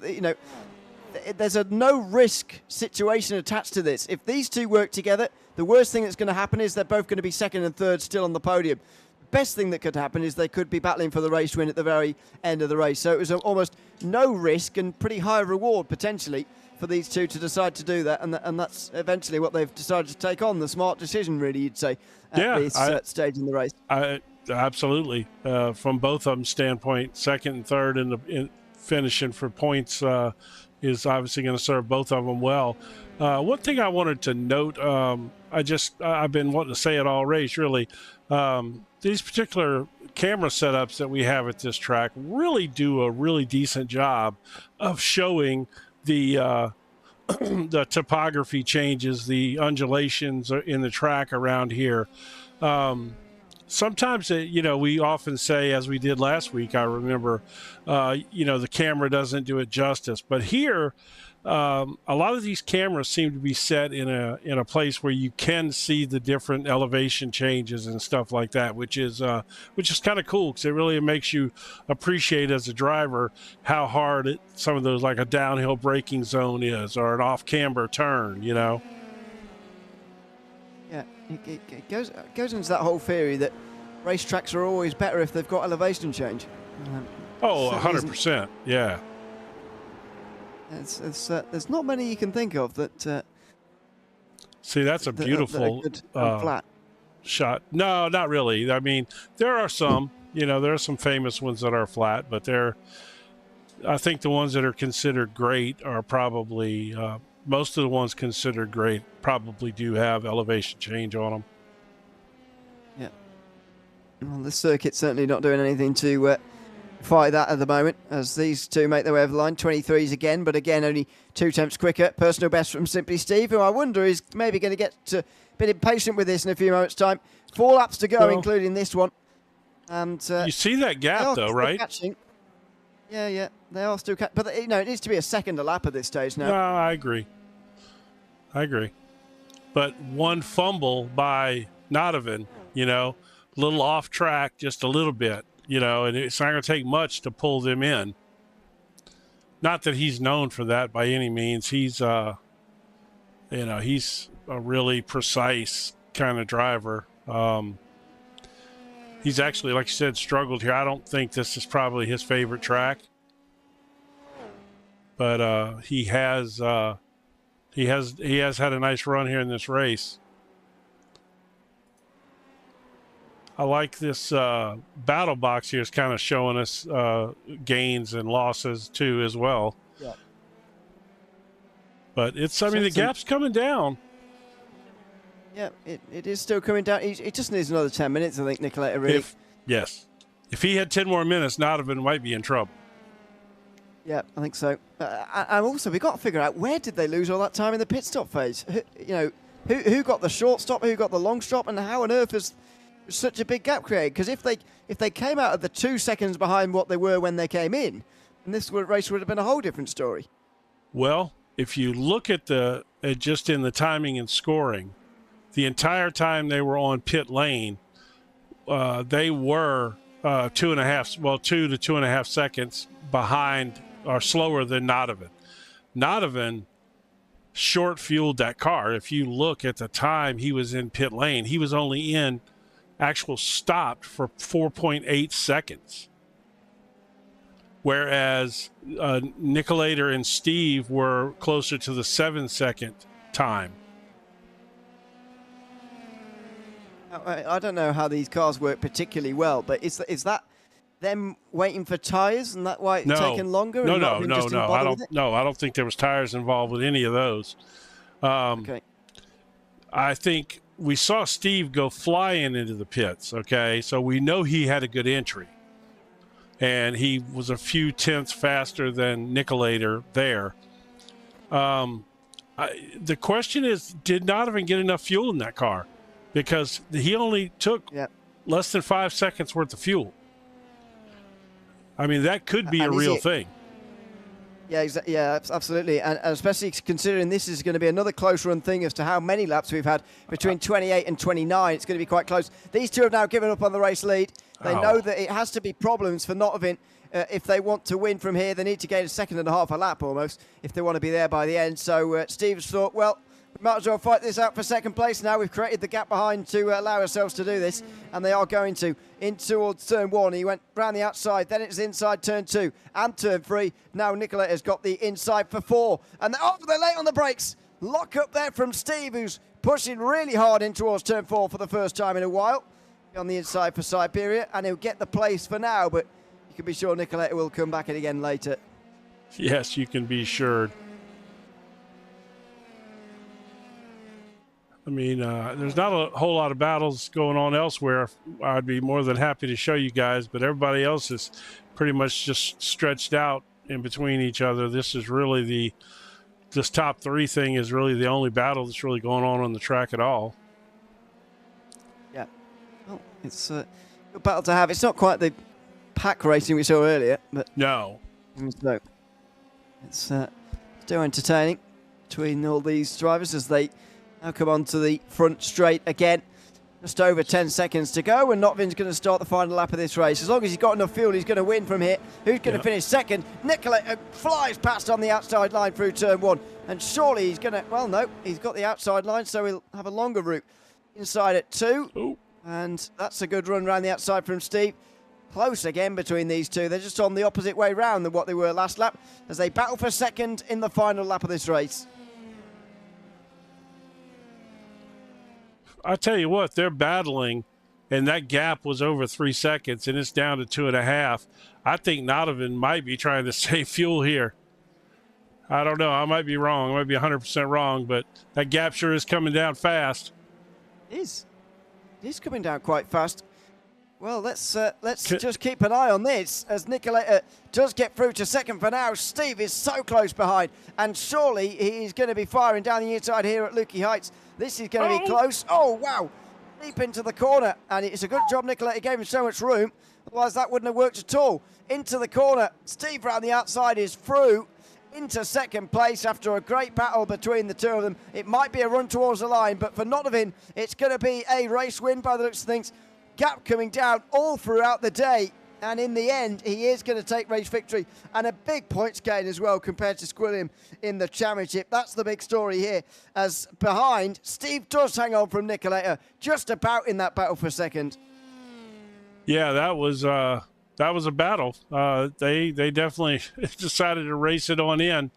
there's a no-risk situation attached to this. If these two work together, the worst thing that's going to happen is they're both going to be second and third still on the podium. The best thing that could happen is they could be battling for the race win at the very end of the race. So it was almost no risk and pretty high reward, potentially, for these two to decide to do that. And that's eventually what they've decided to take on. The smart decision, really, you'd say, at this stage in the race. Absolutely. From both of them standpoint, second and third in finishing for points is obviously going to serve both of them well. One thing I wanted to note, I've been wanting to say it all race, really. These particular camera setups that we have at this track really do a really decent job of showing the the topography changes, the undulations in the track around here. Sometimes, we often say, as we did last week, I remember, the camera doesn't do it justice. But here, a lot of these cameras seem to be set in a place where you can see the different elevation changes and stuff like that, which is kind of cool because it really makes you appreciate as a driver how hard some of those, like a downhill braking zone is or an off-camber turn, Yeah, it goes into that whole theory that racetracks are always better if they've got elevation change. 100%, yeah. There's not many you can think of that. See, that's a beautiful flat shot. No, not really. I mean, there are some. There are some famous ones that are flat, but I think the ones that are considered great are probably most of the ones considered great probably do have elevation change on them. Yeah. Well, the circuit's certainly not doing anything to fight that at the moment, as these two make their way over the line. 23s again, but again only 2 tenths quicker. Personal best from Simply Steve, who I wonder is maybe going to get a bit impatient with this in a few moments' time. 4 laps to go, including this one. And you see that gap, though, right? Catching. Yeah, they are still catching. But, it needs to be a second a lap at this stage now. No, I agree. But one fumble by Nodovan, little off track just a little bit, and it's not going to take much to pull them in. Not that he's known for that by any means. He's, he's a really precise kind of driver. He's actually, like you said, struggled here. I don't think this is probably his favorite track, but he has had a nice run here in this race. I like this battle box here. Is kind of showing us gains and losses too as well. Yeah. But the gap's coming down. Yeah, it is still coming down. It just needs another 10 minutes, I think, Nicoletta, really. If he had 10 more minutes, Donovan might be in trouble. Yeah, I think so. And also, we've got to figure out, where did they lose all that time in the pit stop phase? Who got the short stop, who got the long stop, and how on earth is such a big gap created? Because if they came out of the 2 seconds behind what they were when they came in, then this race would have been a whole different story. Well, if you look at just in the timing and scoring, the entire time they were on pit lane, they were 2 to 2.5 seconds behind or slower than Donovan. Donovan short fueled that car. If you look at the time he was in pit lane, he was only in actual stopped for 4.8 seconds. Whereas Nicoletta and Steve were closer to the 7-second time. I don't know how these cars work particularly well, but is that them waiting for tires, and that's why it's taking longer? No. I don't think there was tires involved with any of those. Okay. I think we saw Steve go flying into the pits. Okay, so we know he had a good entry, and he was a few tenths faster than Nicoletta there. The question is, did Donovan get enough fuel in that car? Because he only took less than 5 seconds worth of fuel. I mean, that could be a real thing. Yeah, absolutely. And especially considering this is going to be another close run thing as to how many laps we've had between 28 and 29. It's going to be quite close. These two have now given up on the race lead. They know that it has to be problems for Donovan. If they want to win from here, they need to gain a second and a half a lap almost if they want to be there by the end. So Steve's thought, well, we might as well fight this out for second place now. We've created the gap behind to allow ourselves to do this, and they are going to. In towards turn 1, he went round the outside, then it's inside turn 2 and turn 3. Now Nicoletta's got the inside for 4, and they're late on the brakes. Lock up there from Steve, who's pushing really hard in towards turn 4 for the first time in a while. On the inside for Siberia, and he'll get the place for now, but you can be sure Nicoletta will come back in again later. Yes, you can be sure. I mean, there's not a whole lot of battles going on elsewhere. I'd be more than happy to show you guys, but everybody else is pretty much just stretched out in between each other. This is really this top 3 thing is really the only battle that's really going on the track at all. Yeah. Well, it's a good battle to have. It's not quite the pack racing we saw earlier, but no. So it's still entertaining between all these drivers as they now come on to the front straight again. Just over 10 seconds to go, and Notvin's going to start the final lap of this race. As long as he's got enough fuel, he's going to win from here. Who's going to finish second? Nicoletta flies past on the outside line through turn 1, and surely he's going to... Well, no, he's got the outside line, so he'll have a longer route. Inside at 2, Ooh. And that's a good run round the outside from Steve. Close again between these two. They're just on the opposite way round than what they were last lap as they battle for second in the final lap of this race. I tell you what, they're battling, and that gap was over 3 seconds, and it's down to 2.5. I think Donovan might be trying to save fuel here. I don't know. I might be wrong. I might be 100% wrong, but that gap sure is coming down fast. It is. It is coming down quite fast. Well, let's just keep an eye on this as Nicoletta does get through to second for now. Steve is so close behind, and surely he's going to be firing down the inside here at Lukey Heights. This is going to be close. Oh, wow. Deep into the corner, and it's a good job Nicoletta gave him so much room. Otherwise, that wouldn't have worked at all. Into the corner. Steve round the outside is through into second place after a great battle between the two of them. It might be a run towards the line, but for Donovan, it's going to be a race win by the looks of things. gap coming down all throughout the day. And in the end, he is going to take race victory and a big points gain as well compared to Squilliam in the championship. That's the big story here. As behind, Steve does hang on from Nicolator, just about in that battle for second. Yeah, that was a battle. They definitely decided to race it on in.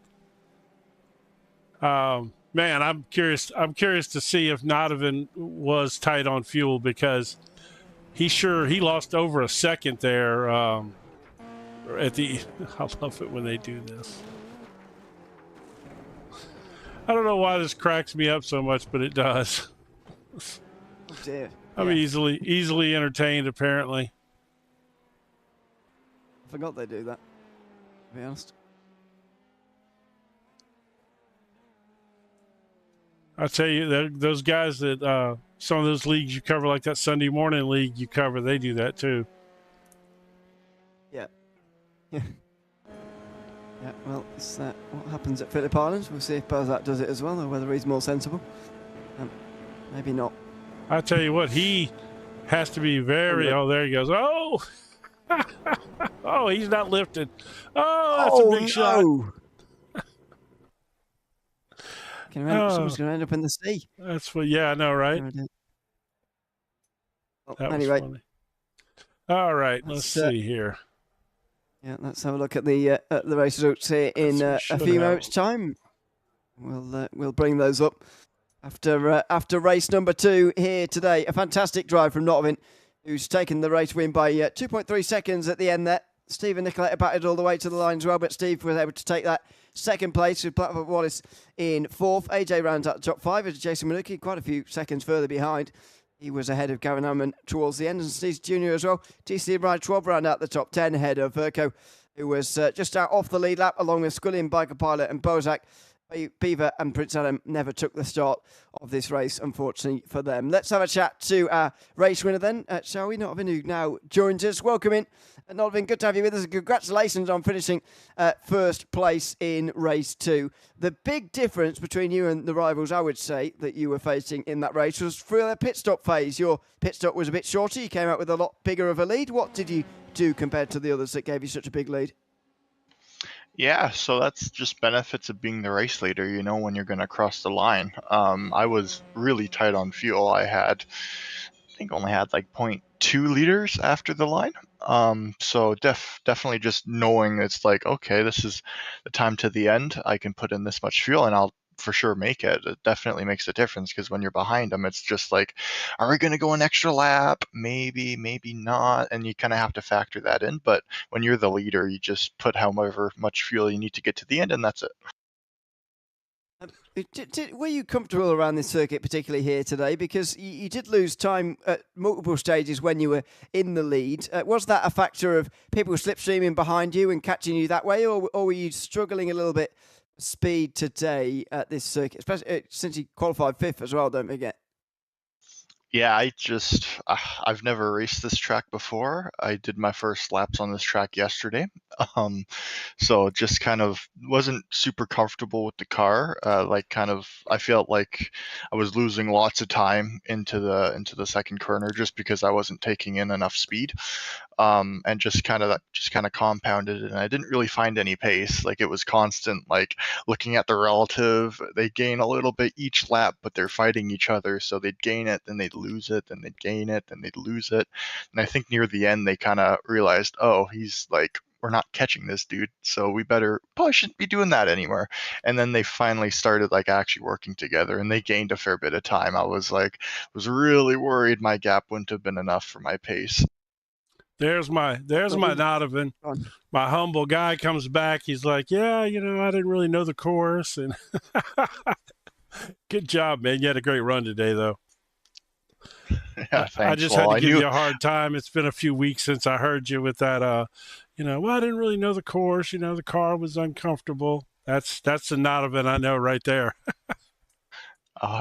Man, I'm curious to see if Nodovan was tight on fuel, because he lost over a second there at the. I love it when they do this. I don't know why this cracks me up so much, but it does. Oh dear. I'm easily entertained, apparently. I forgot they do that, to be honest. I tell you, that those guys that some of those leagues you cover, like that Sunday morning league you cover, they do that too. Yeah. Yeah. Yeah, well, it's what happens at Phillip Island. We'll see if Bozak does it as well, or whether he's more sensible. Maybe not. I tell you what, he has to be very... Oh, there he goes. Oh! Oh, he's not lifted. Oh, that's a big shot. Someone's going to end up in the sea. That's what... Yeah, I know, right? Anyway. Funny. All right, let's see here. Yeah, let's have a look at the race results here in a few moments' time. We'll bring those up after race number 2 here today. A fantastic drive from Nodovan, who's taken the race win by 2.3 seconds at the end there. Steve and Nicolaita batted all the way to the line as well, but Steve was able to take that second place with Blackfoot Wallace in 4th. AJ rounds out the top 5 as Jason Manuki quite a few seconds further behind. He was ahead of Gavin Hammond towards the end, and Steve Jr. as well. TC and Ryan Schwab round out the top 10 ahead of Verco, who was just out off the lead lap, along with Squilliam, Biker Pilot and Bozak. Beaver and Prince Adam never took the start of this race, unfortunately for them. Let's have a chat to our race winner then, shall we? Nodovan, who now joins us. Welcome in. Nodovan, good to have you with us. Congratulations on finishing first place in race 2. The big difference between you and the rivals, I would say, that you were facing in that race was through the pit stop phase. Your pit stop was a bit shorter. You came out with a lot bigger of a lead. What did you do compared to the others that gave you such a big lead? Yeah, so that's just benefits of being the race leader, you know, when you're going to cross the line. I was really tight on fuel. I think only had like 0.2 liters after the line. So definitely just knowing it's like, okay, this is the time to the end. I can put in this much fuel and I'll for sure make it. It definitely makes a difference, because when you're behind them, it's just like, are we going to go an extra lap? Maybe not. And you kind of have to factor that in. But when you're the leader, you just put however much fuel you need to get to the end, and that's it. Were you comfortable around this circuit, particularly here today? Because you did lose time at multiple stages when you were in the lead. Was that a factor of people slipstreaming behind you and catching you that way, or were you struggling a little bit speed today at this circuit, especially since you qualified 5th as well, don't forget? Yeah, I've never raced this track before. I did my first laps on this track yesterday. So just kind of wasn't super comfortable with the car. I felt like I was losing lots of time into the second corner just because I wasn't taking in enough speed. And just kind of compounded it, and I didn't really find any pace. Like, it was constant, like looking at the relative. They gain a little bit each lap, but they're fighting each other. So they'd gain it, then they'd lose it, then they'd gain it, then they'd lose it. And I think near the end they kind of realized, oh, he's like, we're not catching this dude, so we probably shouldn't be doing that anymore. And then they finally started like actually working together, and they gained a fair bit of time. I was really worried my gap wouldn't have been enough for my pace. There's my Nodovan. My humble guy comes back. He's like, yeah, I didn't really know the course. And good job, man. You had a great run today, though. Yeah, thanks. I just had to give you a hard time. It's been a few weeks since I heard you with that. I didn't really know the course. The car was uncomfortable. That's the Nodovan I know right there.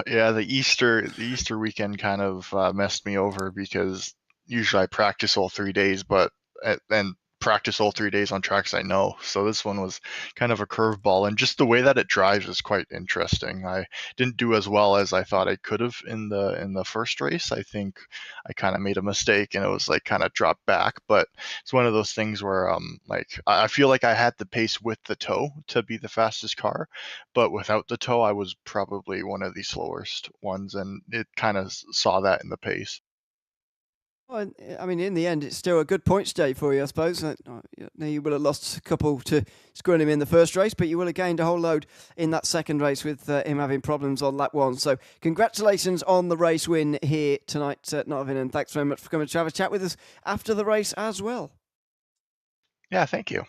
Yeah, the Easter weekend kind of messed me over, because usually I practice all 3 days, but practice all 3 days on tracks I know. So this one was kind of a curveball, and just the way that it drives is quite interesting. I didn't do as well as I thought I could have in the first race. I think I kind of made a mistake, and it was like kind of dropped back. But it's one of those things where like I feel like I had the pace with the tow to be the fastest car, but without the tow, I was probably one of the slowest ones, and it kind of saw that in the pace. Well, I mean, in the end, it's still a good points day for you, I suppose. You will have lost a couple to Cunningham in the first race, but you will have gained a whole load in that second race with him having problems on lap 1. So congratulations on the race win here tonight at Nottingham, and thanks very much for coming to have a chat with us after the race as well. Yeah, thank you.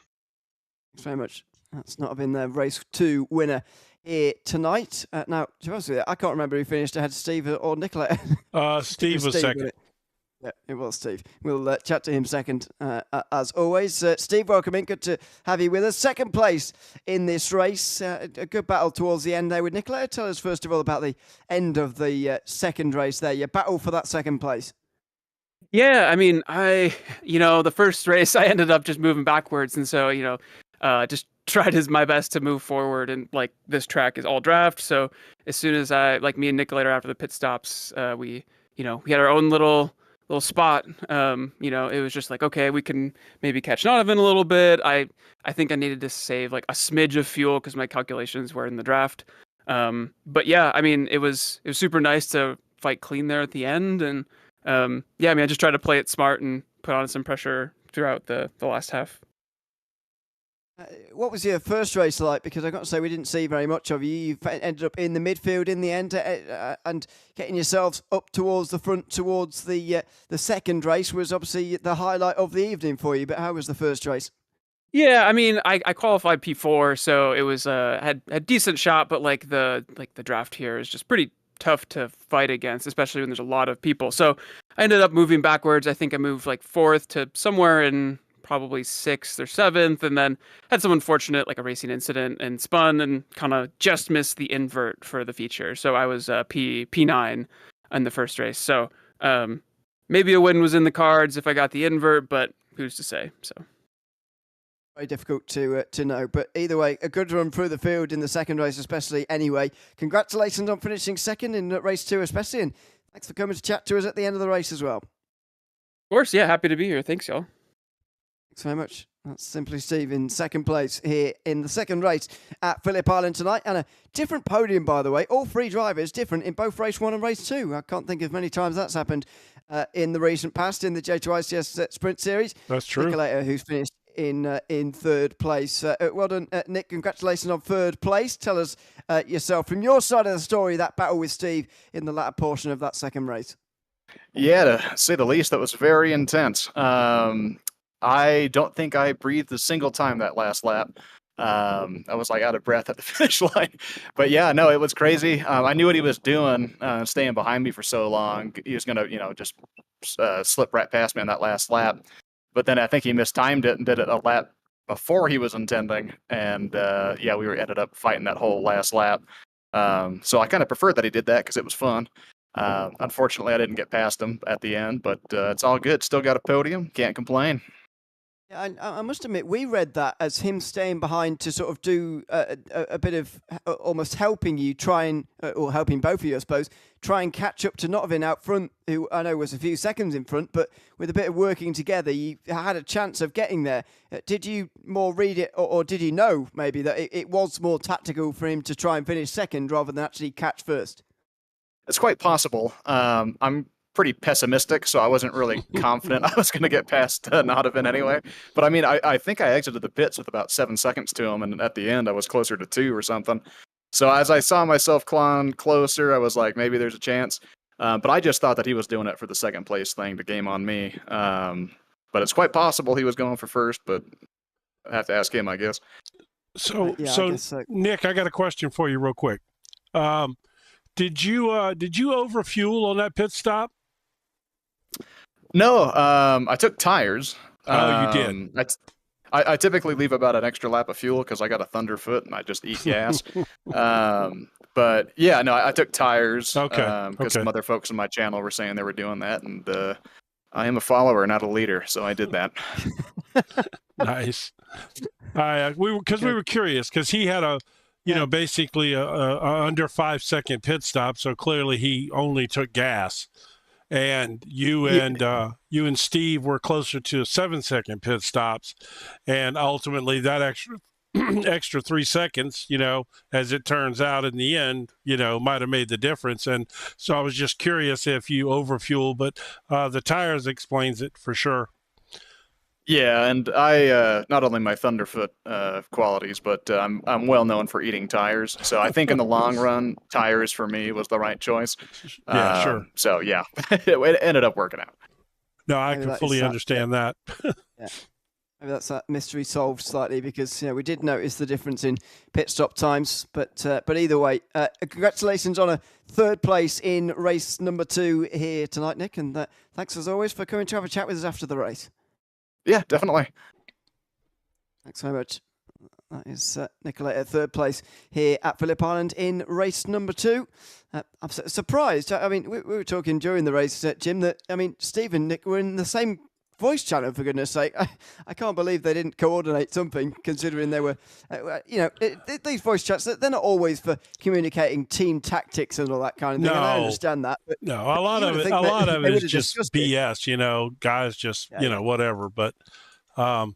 Thanks very much. That's Nottingham, the race 2 winner here tonight. Now, to be honest with you, I can't remember who finished ahead of Steve or Nicola. Steve was second. Yeah, it was Steve. We'll chat to him second, as always. Steve, welcome in. Good to have you with us. Second place in this race. A good battle towards the end there with Nicola. Tell us, first of all, about the end of the second race there. Your battle for that second place. Yeah, I mean, the first race, I ended up just moving backwards. And so, just tried my best to move forward. And, like, this track is all draft. So as soon as me and Nicola after the pit stops, we had our own little spot. It was just like, okay, we can maybe catch Nottingham a little bit. I think I needed to save like a smidge of fuel because my calculations were in the draft. But yeah, I mean, it was super nice to fight clean there at the end. And I just tried to play it smart and put on some pressure throughout the last half. What was your first race like? Because I've got to say, we didn't see very much of you. You ended up in the midfield in the end, and getting yourselves up towards the front towards the second race was obviously the highlight of the evening for you. But how was the first race? Yeah, I mean, I qualified P4, so it was had a decent shot, but like the draft here is just pretty tough to fight against, especially when there's a lot of people. So I ended up moving backwards. I think I moved like 4th to somewhere in probably 6th or 7th, and then had some unfortunate, like a racing incident, and spun and kind of just missed the invert for the feature. So I was P9 in the first race. So maybe a win was in the cards if I got the invert, but who's to say? So very difficult to know. But either way, a good run through the field in the second race, especially anyway. Congratulations on finishing second in race 2, especially, and thanks for coming to chat to us at the end of the race as well. Of course, yeah, happy to be here. Thanks, y'all. Thanks very much. That's Simply Steve in second place here in the second race at Phillip Island tonight. And a different podium, by the way. All 3 drivers different in both race 1 and race 2. I can't think of many times that's happened in the recent past in the J2iCS Sprint Series. That's true. Nicola, who's finished in third place. Well done, Nick. Congratulations on third place. Tell us yourself, from your side of the story, that battle with Steve in the latter portion of that second race. Yeah, to say the least, that was very intense. I don't think I breathed a single time that last lap. I was like out of breath at the finish line. But yeah, no, it was crazy. I knew what he was doing, staying behind me for so long. He was going to, just slip right past me on that last lap. But then I think he mistimed it and did it a lap before he was intending. And we ended up fighting that whole last lap. So I kind of preferred that he did that because it was fun. Unfortunately, I didn't get past him at the end, but it's all good. Still got a podium. Can't complain. I must admit, we read that as him staying behind to sort of do a bit of almost helping you or helping both of you, I suppose, try and catch up to Nottingham out front, who I know was a few seconds in front, but with a bit of working together, you had a chance of getting there. Did you more read it, or did you know maybe that it was more tactical for him to try and finish second rather than actually catch first? It's quite possible. I'm pretty pessimistic, so I wasn't really confident I was going to get past Nottingham anyway. But I mean, I think I exited the pits with about 7 seconds to him, and at the end I was closer to 2 or something. So as I saw myself clawing closer, I was like, maybe there's a chance. But I just thought that he was doing it for the second place thing to game on me. But it's quite possible he was going for first, but I have to ask him, I guess. So, I guess so. Nick, I got a question for you real quick. Did you overfuel on that pit stop? No, I took tires. Oh, you did. I typically leave about an extra lap of fuel because I got a Thunderfoot and I just eat gas. But yeah, no, I took tires. Okay. Because some other folks on my channel were saying they were doing that, and I am a follower, not a leader, so I did that. Nice. We were curious because he had basically a under 5 second pit stop, so clearly he only took gas. And you and Steve were closer to 7 second pit stops, and ultimately that extra 3 seconds, as it turns out in the end, might have made the difference. And so I was just curious if you overfuel, but the tires explains it for sure. Yeah, and I not only my Thunderfoot qualities, but I'm well known for eating tires. So I think in the long run, tires for me was the right choice. Yeah, sure. So yeah, it ended up working out. No, I can fully understand that. Yeah. Maybe that's that mystery solved slightly because we did notice the difference in pit stop times, but either way, congratulations on a third place in race number 2 here tonight, Nick, and thanks as always for coming to have a chat with us after the race. Yeah, definitely. Thanks very much. That is Nicolette at third place here at Phillip Island in race number 2. I'm surprised. I mean, we were talking during the race, Jim, that Steve and Nick were in the same voice channel, for goodness sake. I can't believe they didn't coordinate something, considering they were, these voice chats, they're not always for communicating team tactics and all that kind of thing. No, and I understand that. But no, a lot of it is just BS, guys just, whatever. But, I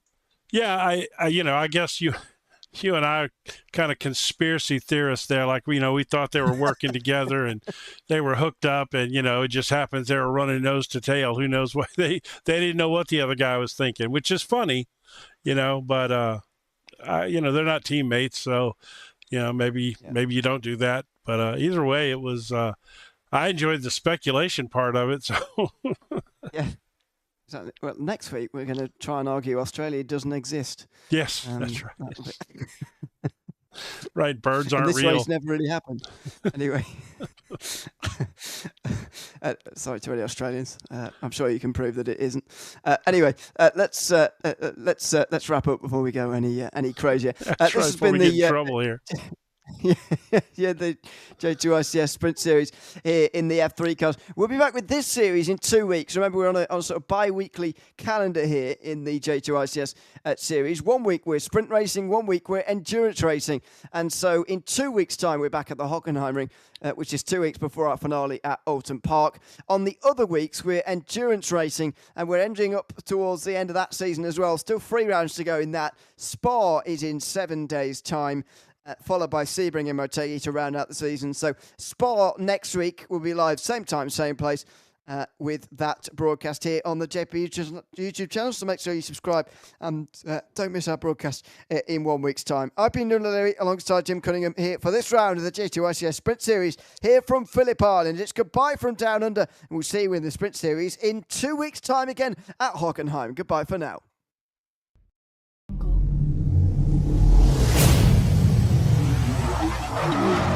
guess you and I kind of conspiracy theorists there. Like, we thought they were working together and they were hooked up, and, it just happens they were running nose to tail. Who knows what they didn't know what the other guy was thinking, which is funny, but, they're not teammates. So, maybe you don't do that, but, either way, it was, I enjoyed the speculation part of it. So yeah. Exactly. Well, next week we're going to try and argue Australia doesn't exist. Yes, that's right. Right, birds aren't this real. This race never really happened. Anyway, sorry to any Australians. I'm sure you can prove that it isn't. Anyway, let's wrap up before we go any crazier. That's right, has been the trouble here. Yeah, the J2iCS Sprint Series here in the F3 cars. We'll be back with this series in 2 weeks. Remember, we're on a sort of bi-weekly calendar here in the J2iCS series. 1 week we're sprint racing, 1 week we're endurance racing. And so in 2 weeks' time, we're back at the Hockenheimring, which is 2 weeks before our finale at Alton Park. On the other weeks, we're endurance racing, and we're ending up towards the end of that season as well. Still 3 rounds to go in that. Spa is in 7 days' time. Followed by Sebring and Motegi to round out the season. So Spa next week will be live, same time, same place, with that broadcast here on the JP YouTube channel. So make sure you subscribe and don't miss our broadcast in 1 week's time. I've been Nuno Leary alongside Jim Cunningham here for this round of the J2iCS Sprint Series here from Phillip Island. It's goodbye from Down Under, and we'll see you in the Sprint Series in 2 weeks' time again at Hockenheim. Goodbye for now. Thank you.